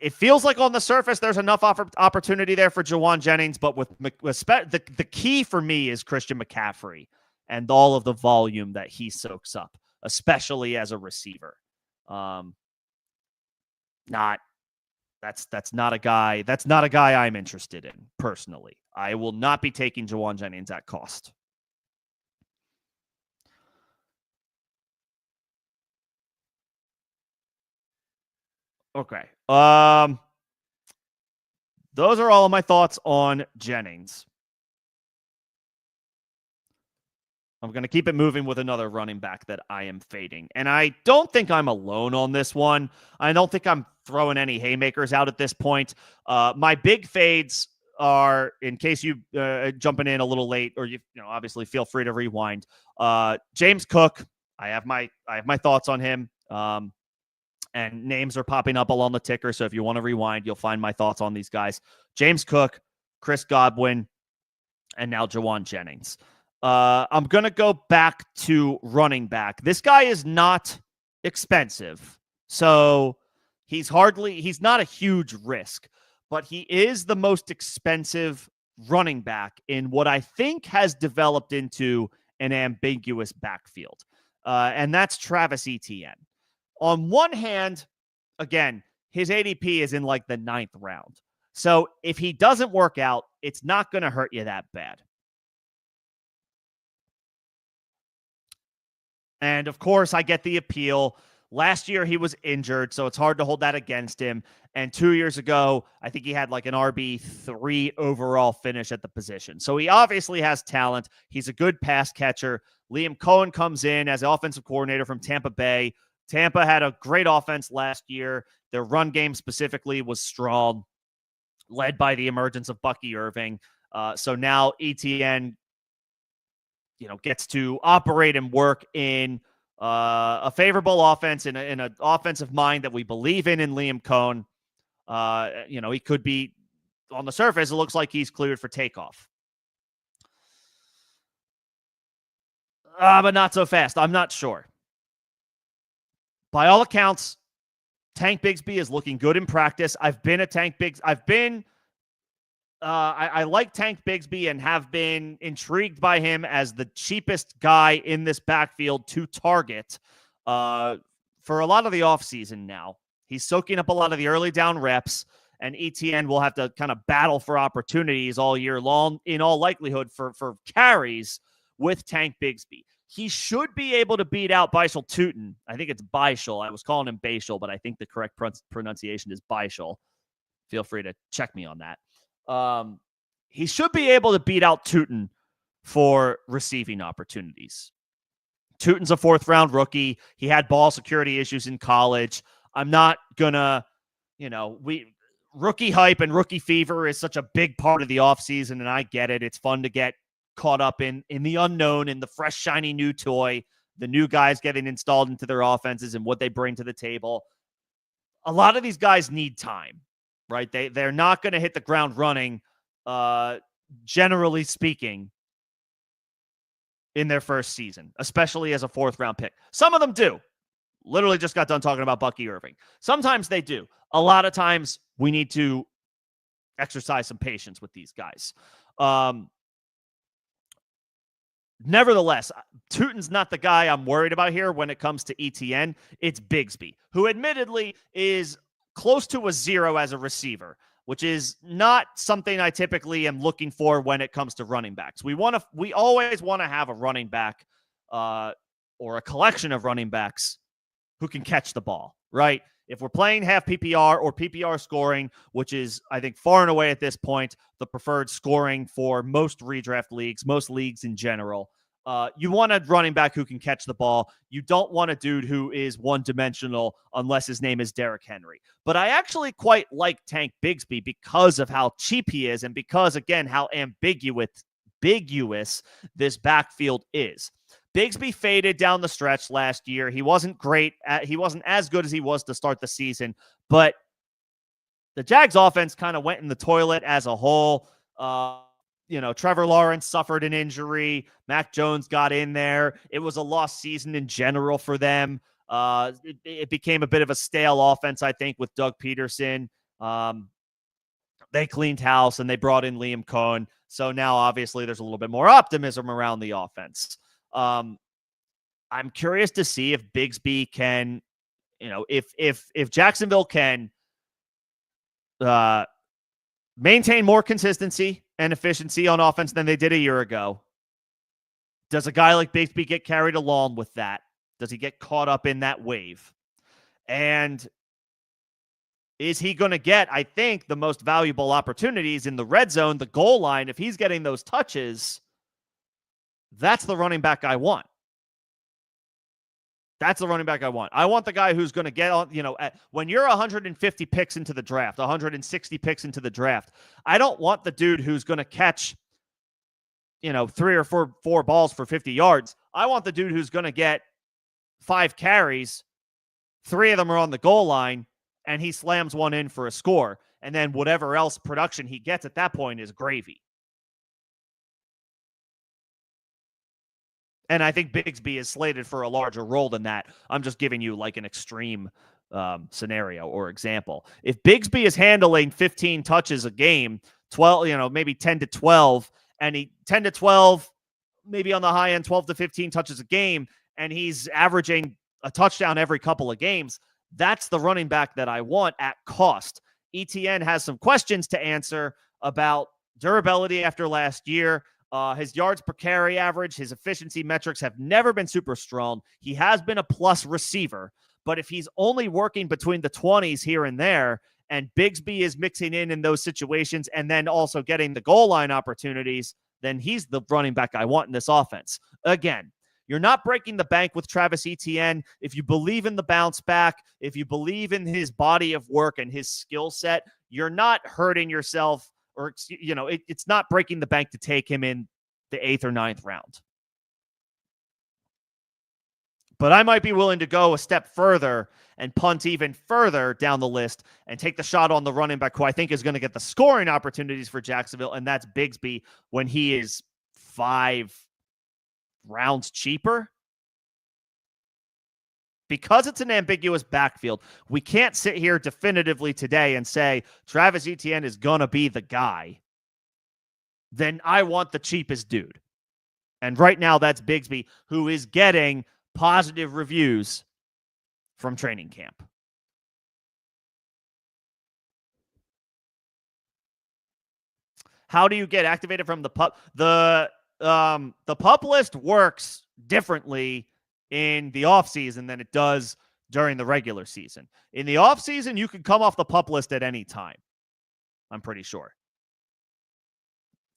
it feels like on the surface there's enough opportunity there for Jauan Jennings, but with the key for me is Christian McCaffrey and all of the volume that he soaks up, especially as a receiver. That's not a guy I'm interested in personally. I will not be taking Jauan Jennings at cost. Okay. Those are all of my thoughts on Jennings. I'm going to keep it moving with another running back that I am fading. And I don't think I'm alone on this one. I don't think I'm throwing any haymakers out at this point. My big fades are, in case you jumping in a little late, or you obviously feel free to rewind. James Cook, I have my thoughts on him. And names are popping up along the ticker. So if you want to rewind, you'll find my thoughts on these guys. James Cook, Chris Godwin, and now Jauan Jennings. I'm going to go back to running back. This guy is not expensive. So he's not a huge risk, but he is the most expensive running back in what I think has developed into an ambiguous backfield. And that's Travis Etienne. On one hand, again, his ADP is in like the 9th round. So if he doesn't work out, it's not going to hurt you that bad. And of course, I get the appeal. Last year, he was injured, so it's hard to hold that against him. And 2 years ago, I think he had like an RB3 overall finish at the position. So he obviously has talent. He's a good pass catcher. Liam Cohen comes in as offensive coordinator from Tampa Bay. Tampa had a great offense last year. Their run game specifically was strong, led by the emergence of Bucky Irving. So now Etienne, gets to operate and work in a favorable offense, in an offensive mind that we believe in Liam Cohen. He could be, on the surface, it looks like he's cleared for takeoff. But not so fast. I'm not sure. By all accounts, Tank Bigsby is looking good in practice. I like Tank Bigsby and have been intrigued by him as the cheapest guy in this backfield to target for a lot of the offseason now. He's soaking up a lot of the early down reps, and Etienne will have to kind of battle for opportunities all year long, in all likelihood, for carries with Tank Bigsby. He should be able to beat out Bishal Tootin. I think it's Bishal. I was calling him Bishal, but I think the correct pronunciation is Bishal. Feel free to check me on that. He should be able to beat out Tootin for receiving opportunities. Tootin's a 4th-round rookie. He had ball security issues in college. I'm not gonna, rookie hype and rookie fever is such a big part of the offseason, and I get it. It's fun to get caught up in the unknown, in the fresh, shiny new toy, the new guys getting installed into their offenses and what they bring to the table. A lot of these guys need time, right? They're not going to hit the ground running, generally speaking, in their first season, especially as a 4th-round pick. Some of them do. Literally just got done talking about Bucky Irving. Sometimes they do. A lot of times we need to exercise some patience with these guys. Nevertheless, Tootin's not the guy I'm worried about here when it comes to Etienne. It's Bigsby, who admittedly is close to a 0 as a receiver, which is not something I typically am looking for when it comes to running backs. We always want to have a running back or a collection of running backs who can catch the ball, right? If we're playing half PPR or PPR scoring, which is, I think, far and away at this point, the preferred scoring for most redraft leagues, most leagues in general, you want a running back who can catch the ball. You don't want a dude who is one-dimensional unless his name is Derrick Henry. But I actually quite like Tank Bigsby because of how cheap he is and because, again, how ambiguous this backfield is. Bigsby faded down the stretch last year. He wasn't great. He wasn't as good as he was to start the season, but the Jags offense kind of went in the toilet as a whole. Trevor Lawrence suffered an injury. Mac Jones got in there. It was a lost season in general for them. It became a bit of a stale offense, I think, with Doug Peterson. They cleaned house and they brought in Liam Cohen. So now, obviously, there's a little bit more optimism around the offense. I'm curious to see if Bigsby can, if Jacksonville can maintain more consistency and efficiency on offense than they did a year ago. Does a guy like Bigsby get carried along with that? Does he get caught up in that wave? And is he going to get, I think, the most valuable opportunities in the red zone, the goal line? If he's getting those touches, that's the running back I want. That's the running back I want. I want the guy who's going to get on, when you're 150 picks into the draft, 160 picks into the draft, I don't want the dude who's going to catch, 3 or 4 balls for 50 yards. I want the dude who's going to get 5 carries, 3 of them are on the goal line, and he slams one in for a score. And then whatever else production he gets at that point is gravy. And I think Bigsby is slated for a larger role than that. I'm just giving you like an extreme scenario or example. If Bigsby is handling 15 touches a game, 12, maybe 10 to 12, and 10 to 12, maybe on the high end, 12 to 15 touches a game, and he's averaging a touchdown every couple of games, that's the running back that I want at cost. Etienne has some questions to answer about durability after last year. His yards per carry average, his efficiency metrics have never been super strong. He has been a plus receiver, but if he's only working between the 20s here and there, and Bigsby is mixing in those situations and then also getting the goal line opportunities, then he's the running back I want in this offense. Again, you're not breaking the bank with Travis Etienne. If you believe in the bounce back, if you believe in his body of work and his skill set, you're not hurting yourself, or it's not breaking the bank to take him in the 8th or 9th round. But I might be willing to go a step further and punt even further down the list and take the shot on the running back who I think is going to get the scoring opportunities for Jacksonville, and that's Bigsby when he is 5 rounds cheaper. Because it's an ambiguous backfield, we can't sit here definitively today and say Travis Etienne is going to be the guy. Then I want the cheapest dude. And right now that's Bigsby, who is getting positive reviews from training camp. How do you get activated from the pup? The pup list works differently in the offseason than it does during the regular season. In the offseason, you can come off the pup list at any time. I'm pretty sure.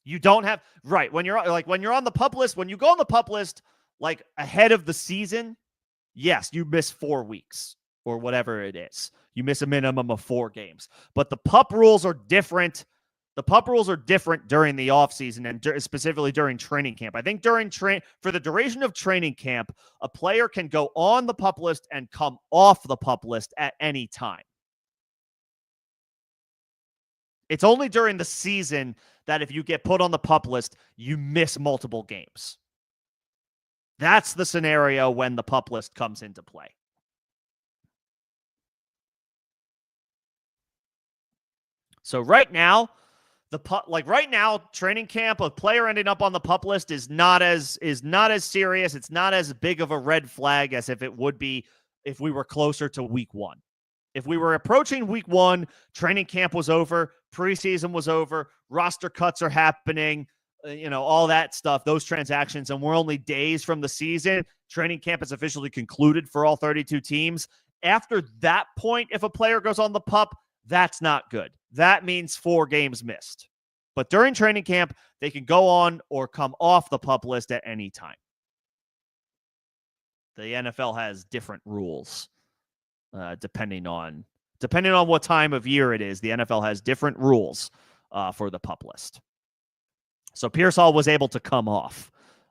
You don't have when you're on the pup list, when you go on the pup list like ahead of the season, yes, you miss 4 weeks or whatever it is. You miss a minimum of 4 games. But the pup rules are different. The pup rules are different during the offseason and specifically during training camp. I think for the duration of training camp, a player can go on the pup list and come off the pup list at any time. It's only during the season that if you get put on the pup list, you miss multiple games. That's the scenario when the pup list comes into play. So right now, training camp, a player ending up on the pup list is not as serious. It's not as big of a red flag as if it would be if we were closer to week 1. If we were approaching week 1, training camp was over, preseason was over, roster cuts are happening, all that stuff, those transactions, and we're only days from the season. Training camp is officially concluded for all 32 teams. After that point, if a player goes on the pup, that's not good. That means 4 games missed. But during training camp, they can go on or come off the pup list at any time. The NFL has different rules depending on what time of year it is. The NFL has different rules for the pup list. So Pearsall was able to come off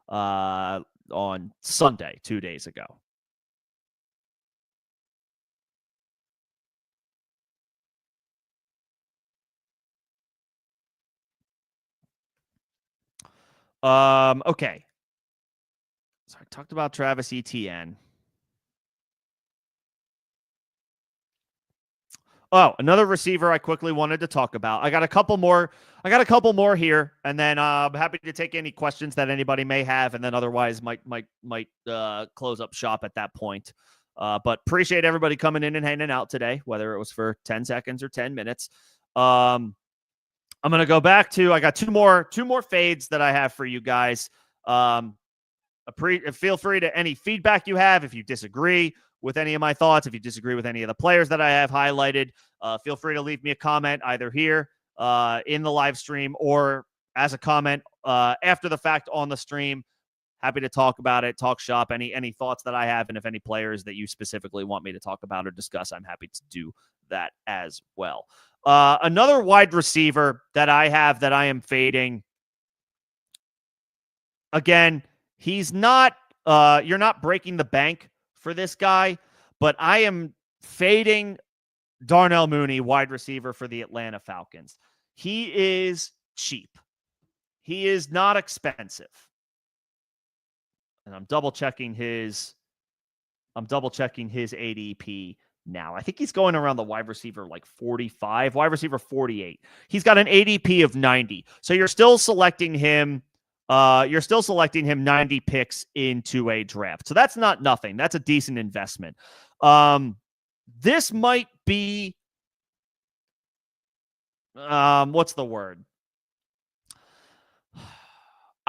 on Sunday, 2 days ago. Okay. So I talked about Travis Etienne. Oh, another receiver I quickly wanted to talk about. I got a couple more here, and then I'm happy to take any questions that anybody may have, and then otherwise might close up shop at that point. But appreciate everybody coming in and hanging out today, whether it was for 10 seconds or 10 minutes. I'm gonna go back to, I got two more fades that I have for you guys. Feel free to any feedback you have. If you disagree with any of my thoughts, if you disagree with any of the players that I have highlighted, feel free to leave me a comment either here in the live stream or as a comment after the fact on the stream. Happy to talk about it, talk shop, any thoughts that I have, and if any players that you specifically want me to talk about or discuss, I'm happy to do that as well. Another wide receiver that I have that I am fading. Again, he's not, you're not breaking the bank for this guy, but I am fading Darnell Mooney, wide receiver for the Atlanta Falcons. He is cheap. He is not expensive. And I'm double checking his ADP now. I think he's going around the wide receiver like 45, wide receiver 48. He's got an ADP of 90. So you're still selecting him 90 picks into a draft. So that's not nothing. That's a decent investment. This might be, what's the word?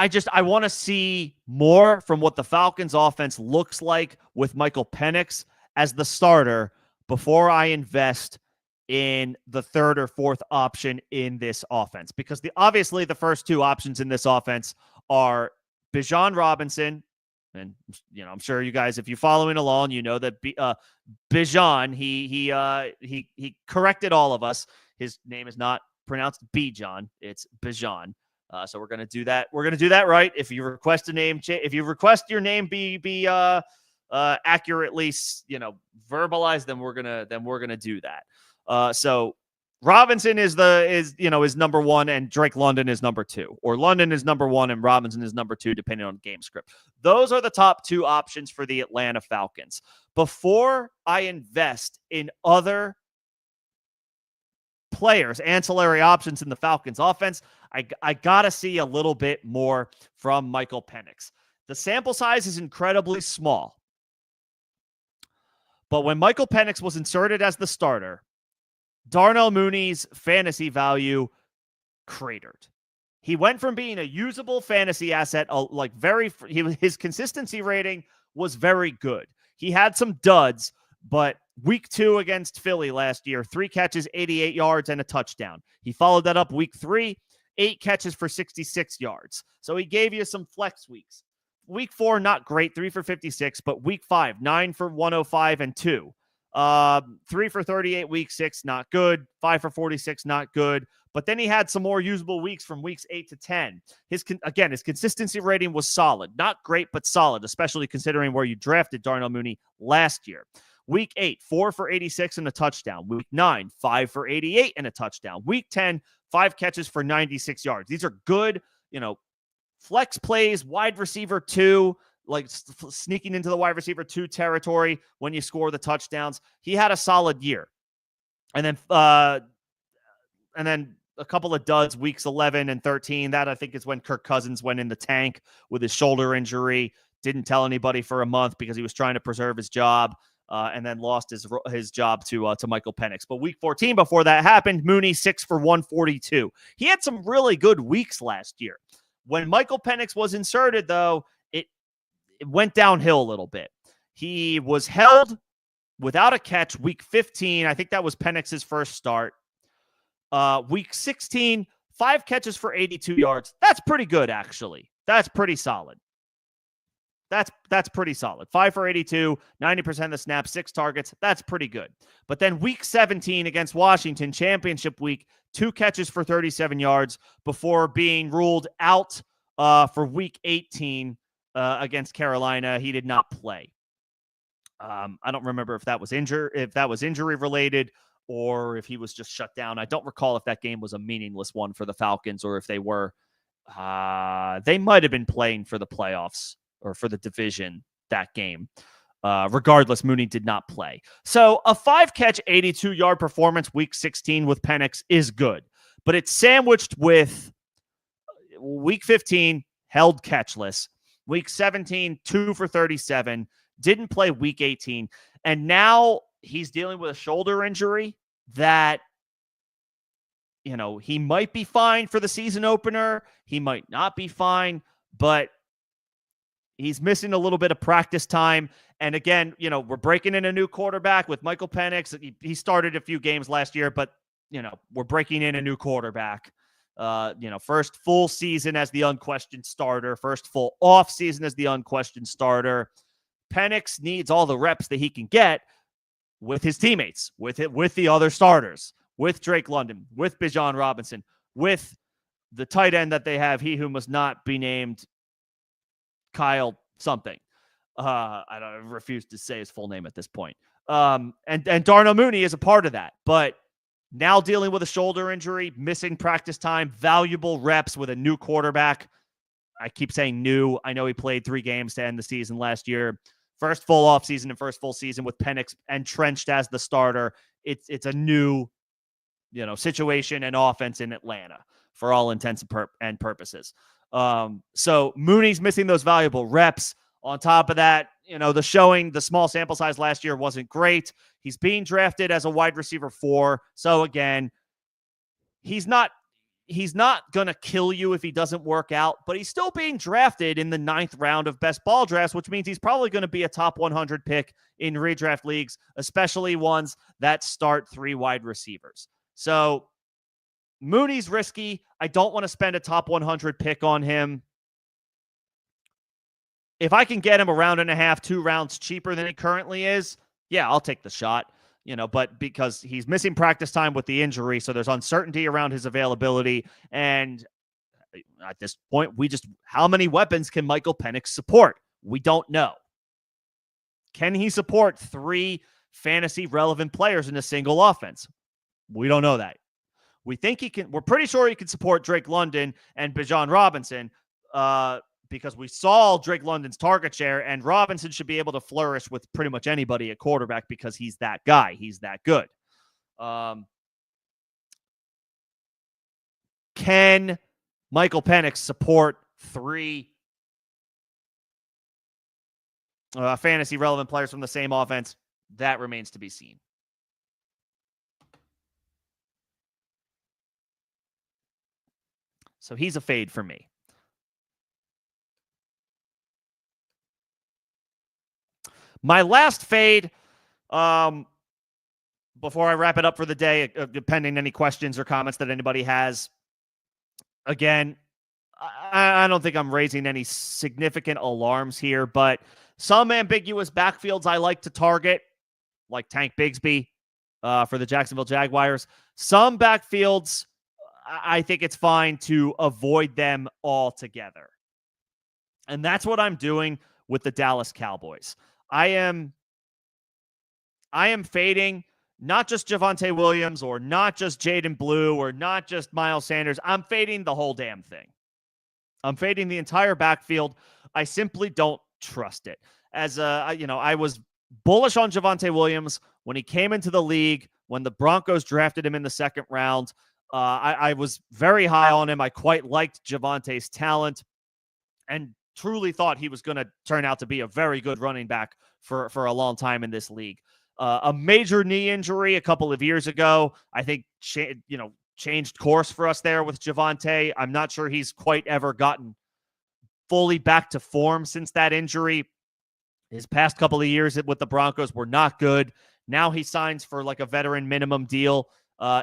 I want to see more from what the Falcons offense looks like with Michael Penix as the starter before I invest in the third or fourth option in this offense. Because obviously the first two options in this offense are Bijan Robinson. And, I'm sure you guys, if you're following along, you know that Bijan, he corrected all of us. His name is not pronounced Bijan. It's Bijan. So we're going to do that. We're going to do that right. If you request a name, if you request your name be accurately, verbalized, then we're going to do that. So Robinson is number one, and Drake London is number two, or London is number one and Robinson is number two, depending on game script. Those are the top two options for the Atlanta Falcons. Before I invest in other players, ancillary options in the Falcons offense, I got to see a little bit more from Michael Penix. The sample size is incredibly small. But when Michael Penix was inserted as the starter, Darnell Mooney's fantasy value cratered. He went from being a usable fantasy asset, his consistency rating was very good. He had some duds, but week 2 against Philly last year, 3 catches, 88 yards, and a touchdown. He followed that up week 3, 8 catches for 66 yards. So he gave you some flex weeks. Week 4, not great, 3 for 56, but week 5, 9 for 105 and 2. 3 for 38, week 6, not good. 5 for 46, not good. But then he had some more usable weeks from weeks 8 to 10. His consistency rating was solid. Not great, but solid, especially considering where you drafted Darnell Mooney last year. Week 8, 4 for 86 and a touchdown. Week 9, 5 for 88 and a touchdown. Week 10, 5 catches for 96 yards. These are good, flex plays, wide receiver 2, sneaking into the wide receiver 2 territory when you score the touchdowns. He had a solid year. And then a couple of duds, weeks 11 and 13. That, I think, is when Kirk Cousins went in the tank with his shoulder injury. Didn't tell anybody for a month because he was trying to preserve his job, and then lost his job to Michael Penix. But week 14, before that happened, Mooney 6 for 142. He had some really good weeks last year. When Michael Penix was inserted, though, it went downhill a little bit. He was held without a catch week 15. I think that was Penix's first start. Week 16, 5 catches for 82 yards. That's pretty good, actually. That's pretty solid. That's pretty solid. 5 for 82, 90% of the snaps, 6 targets. That's pretty good. But then week 17 against Washington, championship week, 2 catches for 37 yards before being ruled out for week 18 against Carolina. He did not play. I don't remember if that was injury related, or if he was just shut down. I don't recall if that game was a meaningless one for the Falcons, or if they were. They might have been playing for the playoffs or for the division that game. Regardless, Mooney did not play. So a 5-catch, 82-yard performance week 16 with Penix is good, but it's sandwiched with week 15, held catchless. Week 17, 2 for 37, didn't play week 18. And now he's dealing with a shoulder injury that, he might be fine for the season opener. He might not be fine, but he's missing a little bit of practice time. And again, we're breaking in a new quarterback with Michael Penix. He started a few games last year, but, we're breaking in a new quarterback. First full season as the unquestioned starter, first full off season as the unquestioned starter. Penix needs all the reps that he can get with his teammates, with the other starters, with Drake London, with Bijan Robinson, with the tight end that they have, he who must not be named Kyle something. I refuse to say his full name at this point. And Darnell Mooney is a part of that, but now dealing with a shoulder injury, missing practice time, valuable reps with a new quarterback. I keep saying new. I know he played 3 games to end the season last year. First full offseason and first full season with Penix entrenched as the starter. It's a new, situation and offense in Atlanta for all intents and purposes. So Mooney's missing those valuable reps. On top of that, the small sample size last year wasn't great. He's being drafted as a wide receiver 4. So again, he's not going to kill you if he doesn't work out, but he's still being drafted in the 9th round of best ball drafts, which means he's probably going to be a top 100 pick in redraft leagues, especially ones that start 3 wide receivers. So Mooney's risky. I don't want to spend a top 100 pick on him. If I can get him a round and a half, 2 rounds cheaper than he currently is, yeah, I'll take the shot. But because he's missing practice time with the injury, so there's uncertainty around his availability. And at this point, how many weapons can Michael Penix support? We don't know. Can he support 3 fantasy relevant players in a single offense? We don't know that. We think he can. We're pretty sure he can support Drake London and Bijan Robinson, because we saw Drake London's target share, and Robinson should be able to flourish with pretty much anybody at quarterback because he's that guy. He's that good. Can Michael Penix support 3 fantasy relevant players from the same offense? That remains to be seen. So he's a fade for me. My last fade, before I wrap it up for the day, pending any questions or comments that anybody has. Again, I don't think I'm raising any significant alarms here, but some ambiguous backfields I like to target, like Tank Bigsby for the Jacksonville Jaguars. Some backfields, I think it's fine to avoid them altogether. And that's what I'm doing with the Dallas Cowboys. I am fading not just Javonte Williams or not just Jaden Blue or not just Miles Sanders. I'm fading the whole damn thing. I'm fading the entire backfield. I simply don't trust it. I was bullish on Javonte Williams when he came into the league, when the Broncos drafted him in the 2nd round. I was very high on him. I quite liked Javonte's talent and truly thought he was going to turn out to be a very good running back for a long time in this league. A major knee injury a couple of years ago, I think, changed course for us there with Javonte. I'm not sure he's quite ever gotten fully back to form since that injury. His past couple of years with the Broncos were not good. Now he signs for like a veteran minimum deal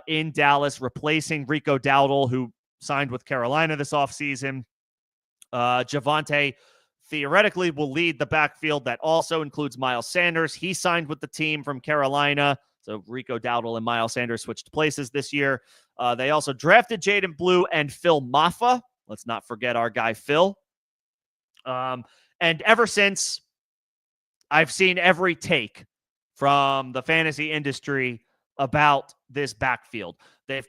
in Dallas, replacing Rico Dowdle, who signed with Carolina this offseason. Javonte theoretically will lead the backfield. That also includes Miles Sanders. He signed with the team from Carolina. So Rico Dowdle and Miles Sanders switched places this year. They also drafted Jaden Blue and Phil Maffa. Let's not forget our guy, Phil. And ever since, I've seen every take from the fantasy industry about this backfield.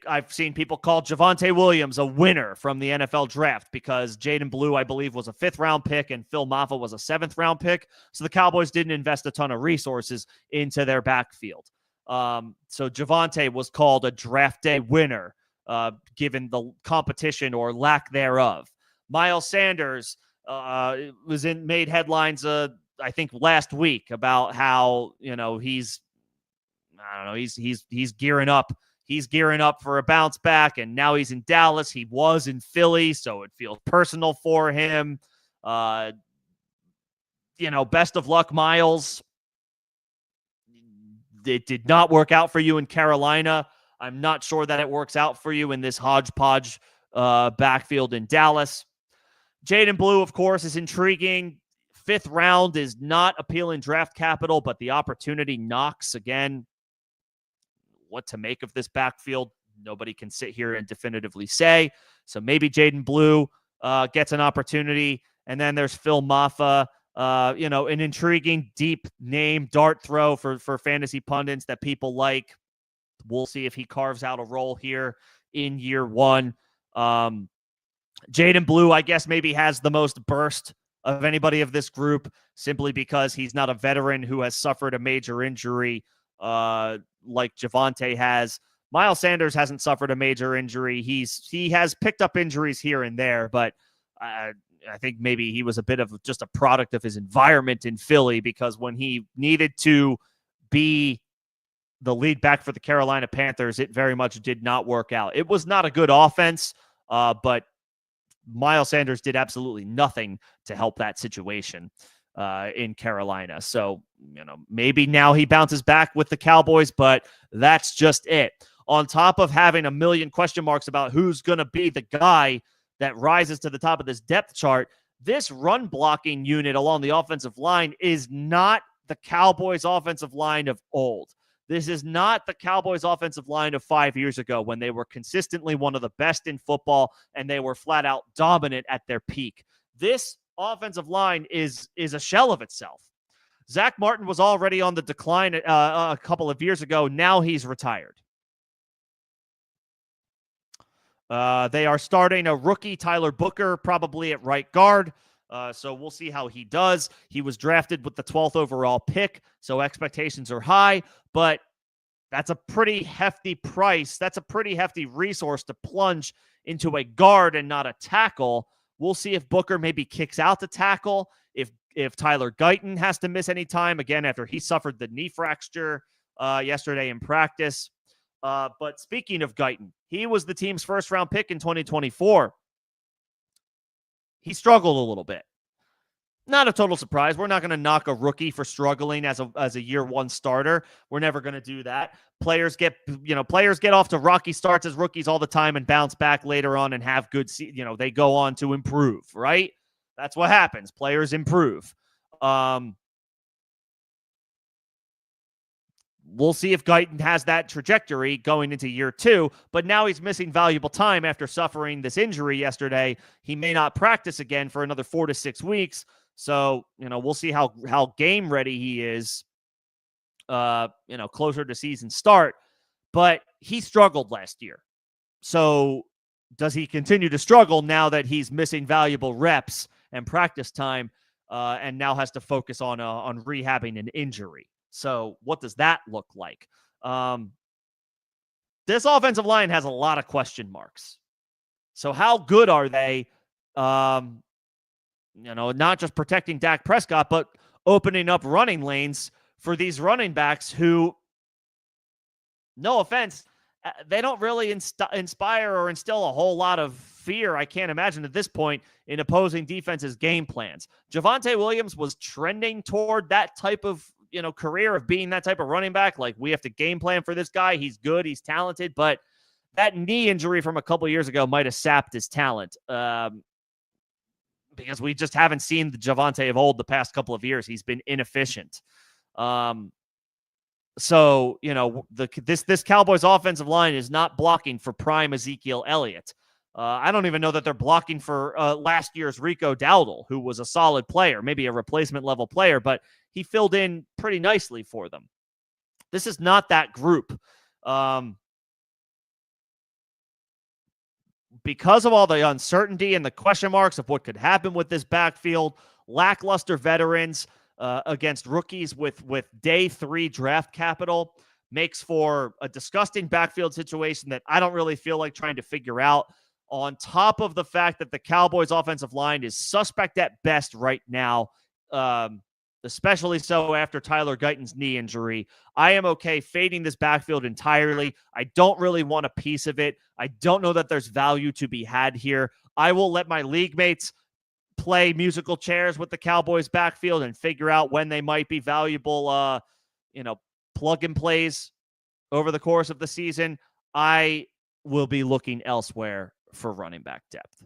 I've seen people call Javonte Williams a winner from the NFL draft because Jaden Blue, I believe, was a 5th-round pick and Phil Maffa was a 7th-round pick. So the Cowboys didn't invest a ton of resources into their backfield. So Javonte was called a draft day winner, given the competition or lack thereof. Miles Sanders made headlines, I think last week about how he's gearing up. He's gearing up for a bounce back, and now he's in Dallas. He was in Philly, so it feels personal for him. Best of luck, Miles. It did not work out for you in Carolina. I'm not sure that it works out for you in this hodgepodge backfield in Dallas. Jaden Blue, of course, is intriguing. 5th round is not appealing draft capital, but the opportunity knocks again. What to make of this backfield, nobody can sit here and definitively say. So maybe Jaden Blue gets an opportunity. And then there's Phil Maffa, an intriguing deep name dart throw for fantasy pundits that people like. We'll see if he carves out a role here in year 1. Jaden Blue, I guess, maybe has the most burst of anybody of this group simply because he's not a veteran who has suffered a major injury like Javonte has. Miles Sanders hasn't suffered a major injury. He has picked up injuries here and there, but I think maybe he was a bit of just a product of his environment in Philly, because when he needed to be the lead back for the Carolina Panthers, it very much did not work out. It was not a good offense, but Miles Sanders did absolutely nothing to help that situation in Carolina. So, maybe now he bounces back with the Cowboys, but that's just it. On top of having a million question marks about who's going to be the guy that rises to the top of this depth chart, this run blocking unit along the offensive line is not the Cowboys offensive line of old. This is not the Cowboys offensive line of 5 years ago when they were consistently one of the best in football and they were flat out dominant at their peak. This offensive line is a shell of itself. Zach Martin was already on the decline a couple of years ago. Now he's retired. They are starting a rookie, Tyler Booker, probably at right guard. So we'll see how he does. He was drafted with the 12th overall pick, so expectations are high, but that's a pretty hefty price. That's a pretty hefty resource to plunge into a guard and not a tackle. We'll see if Booker maybe kicks out the tackle, if Tyler Guyton has to miss any time, again, after he suffered the knee fracture yesterday in practice. But speaking of Guyton, he was the team's 1st-round pick in 2024. He struggled a little bit. Not a total surprise. We're not going to knock a rookie for struggling as a year 1 starter. We're never going to do that. Players get off to rocky starts as rookies all the time and bounce back later on and have good, they go on to improve, right? That's what happens. Players improve. We'll see if Guyton has that trajectory going into year 2, but now he's missing valuable time after suffering this injury yesterday. He may not practice again for another 4 to 6 weeks. So, we'll see how game ready he is, closer to season start, but he struggled last year. So does he continue to struggle now that he's missing valuable reps and practice time, and now has to focus on rehabbing an injury? So what does that look like? This offensive line has a lot of question marks. So how good are they? Not just protecting Dak Prescott, but opening up running lanes for these running backs who, no offense, they don't really inspire or instill a whole lot of fear, I can't imagine at this point, in opposing defenses' game plans. Javonte Williams was trending toward that type of career of being that type of running back. Like, we have to game plan for this guy. He's good. He's talented. But that knee injury from a couple of years ago might have sapped his talent, because we just haven't seen the Javonte of old the past couple of years. He's been inefficient. So, this Cowboys offensive line is not blocking for prime Ezekiel Elliott. I don't even know that they're blocking for last year's Rico Dowdle, who was a solid player, maybe a replacement level player, but he filled in pretty nicely for them. This is not that group. because of all the uncertainty and the question marks of what could happen with this backfield, lackluster veterans against rookies with day 3 draft capital makes for a disgusting backfield situation that I don't really feel like trying to figure out. On top of the fact that the Cowboys offensive line is suspect at best right now, especially so after Tyler Guyton's knee injury, I am okay fading this backfield entirely. I don't really want a piece of it. I don't know that there's value to be had here. I will let my league mates play musical chairs with the Cowboys backfield and figure out when they might be valuable, plug and plays over the course of the season. I will be looking elsewhere for running back depth.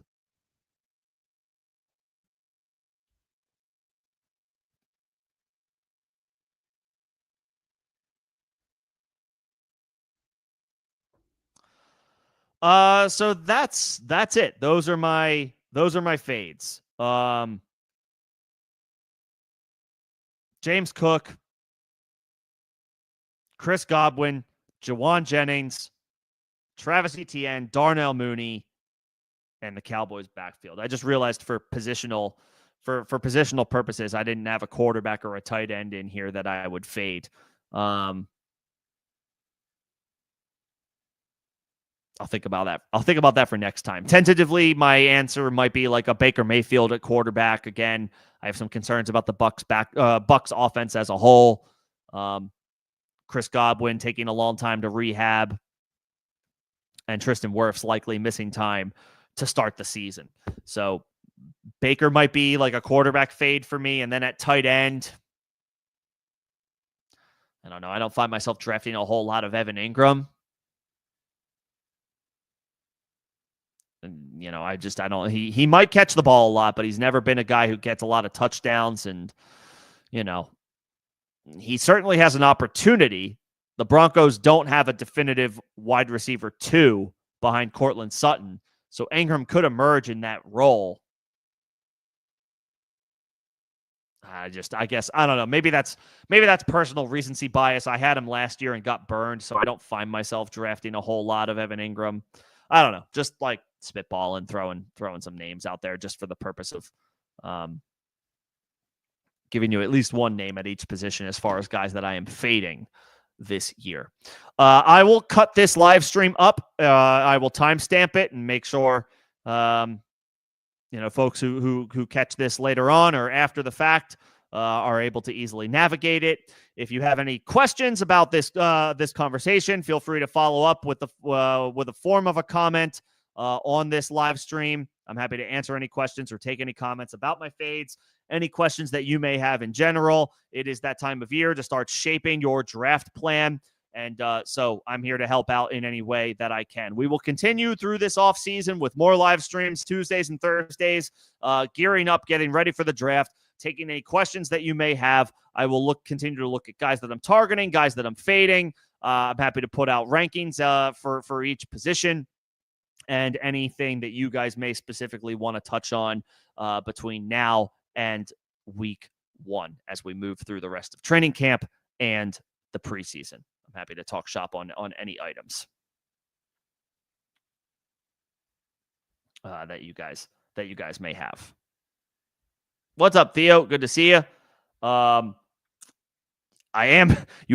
So that's it. Those are my fades. James Cook, Chris Godwin, Jauan Jennings, Travis Etienne, Darnell Mooney, and the Cowboys backfield. I just realized for positional purposes, I didn't have a quarterback or a tight end in here that I would fade. I'll think about that. I'll think about that for next time. Tentatively, my answer might be like a Baker Mayfield at quarterback. Again, I have some concerns about the Bucs offense as a whole. Chris Godwin taking a long time to rehab, and Tristan Wirfs likely missing time to start the season. So Baker might be like a quarterback fade for me, and then at tight end, I don't know. I don't find myself drafting a whole lot of Evan Ingram. And, I don't, he might catch the ball a lot, but he's never been a guy who gets a lot of touchdowns. And, he certainly has an opportunity. The Broncos don't have a definitive wide receiver 2 behind Courtland Sutton. So Ingram could emerge in that role. I guess, I don't know. Maybe that's personal recency bias. I had him last year and got burned, so I don't find myself drafting a whole lot of Evan Ingram. I don't know. Just like spitballing, throwing some names out there just for the purpose of giving you at least one name at each position as far as guys that I am fading this year. I will cut this live stream up. I will timestamp it and make sure folks who catch this later on or after the fact are able to easily navigate it. If you have any questions about this conversation, feel free to follow up with a form of a comment on this live stream. I'm happy to answer any questions or take any comments about my fades, any questions that you may have in general. It is that time of year to start shaping your draft plan. And so I'm here to help out in any way that I can. We will continue through this offseason with more live streams Tuesdays and Thursdays, gearing up, getting ready for the draft, taking any questions that you may have. I will continue to look at guys that I'm targeting, guys that I'm fading. I'm happy to put out rankings for each position and anything that you guys may specifically want to touch on between now and week 1 as we move through the rest of training camp and the preseason. I'm happy to talk shop on any items that you guys may have. What's up, Theo? Good to see you. You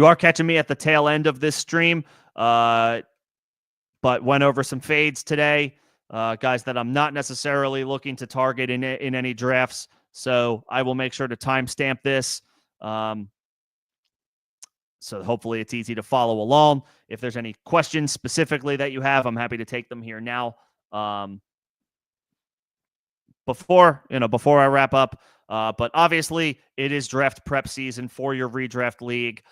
are catching me at the tail end of this stream, but went over some fades today, guys that I'm not necessarily looking to target in any drafts. So I will make sure to timestamp this. So hopefully it's easy to follow along. If there's any questions specifically that you have, I'm happy to take them here now. Before I wrap up, but obviously it is draft prep season for your redraft league.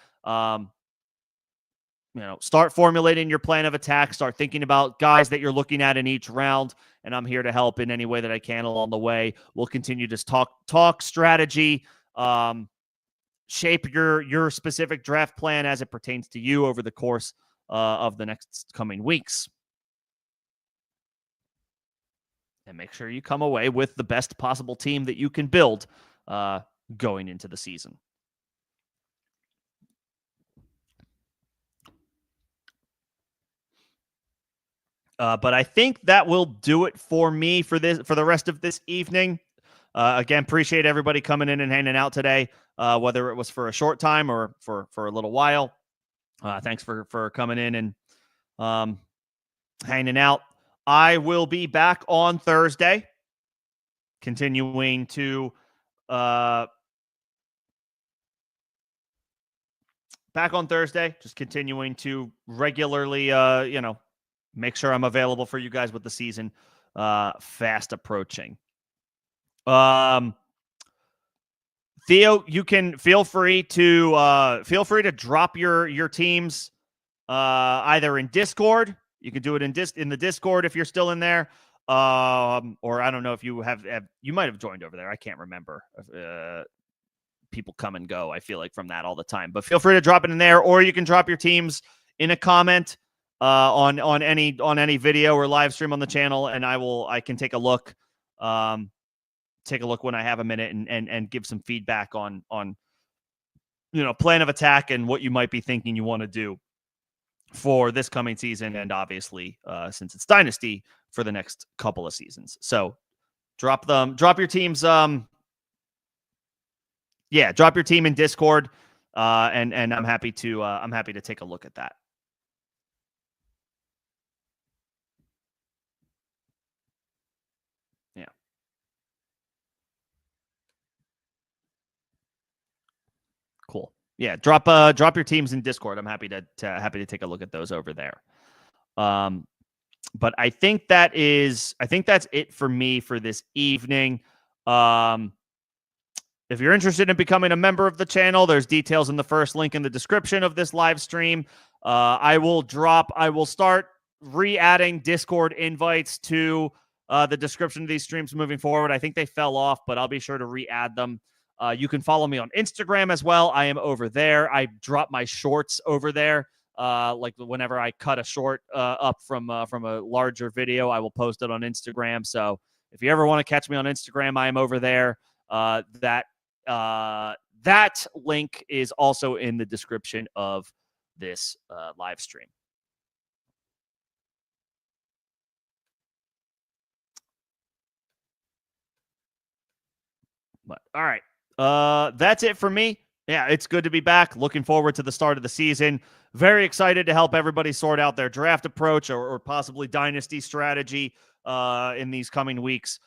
Start formulating your plan of attack. Start thinking about guys that you're looking at in each round. And I'm here to help in any way that I can along the way. We'll continue to talk strategy, shape your specific draft plan as it pertains to you over the course of the next coming weeks. And make sure you come away with the best possible team that you can build going into the season. But I think that will do it for me for the rest of this evening. Again, appreciate everybody coming in and hanging out today, whether it was for a short time or for a little while. Thanks for coming in and hanging out. I will be back on Thursday, continuing to just continuing to regularly, make sure I'm available for you guys with the season fast approaching. Theo, you can feel free to drop your teams either in Discord. You can do it in the Discord if you're still in there. Or I don't know if you you might have joined over there. I can't remember. People come and go, I feel like, from that all the time. But feel free to drop it in there, or you can drop your teams in a comment on any video or live stream on the channel, and I can take a look. Take a look when I have a minute and give some feedback on plan of attack and what you might be thinking you want to do for this coming season, and obviously since it's Dynasty, for the next couple of seasons. So drop your teams. Drop your team in Discord, and I'm happy to take a look at that. Yeah. Cool. Yeah, drop your teams in Discord. I'm happy to take a look at those over there. But I think that's it for me for this evening. If you're interested in becoming a member of the channel, there's details in the first link in the description of this live stream. I will start re-adding Discord invites to the description of these streams moving forward. I think they fell off, but I'll be sure to re-add them. You can follow me on Instagram as well. I am over there. I drop my shorts over there. Like whenever I cut a short up from a larger video, I will post it on Instagram. So if you ever want to catch me on Instagram, I am over there. That link is also in the description of this live stream. But all right. That's it for me. Yeah, it's good to be back. Looking forward to the start of the season. Very excited to help everybody sort out their draft approach or possibly dynasty strategy in these coming weeks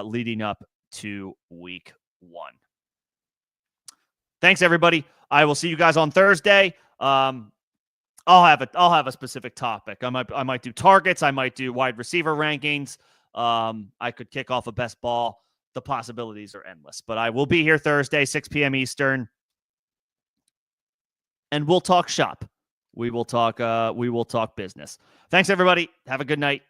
leading up to week 1. Thanks, everybody. I will see you guys on Thursday. I'll have a specific topic. I might do targets. I might do wide receiver rankings. I could kick off a best ball. The possibilities are endless. But I will be here Thursday, 6 p.m. Eastern, and we'll talk shop. We will talk business. Thanks, everybody. Have a good night.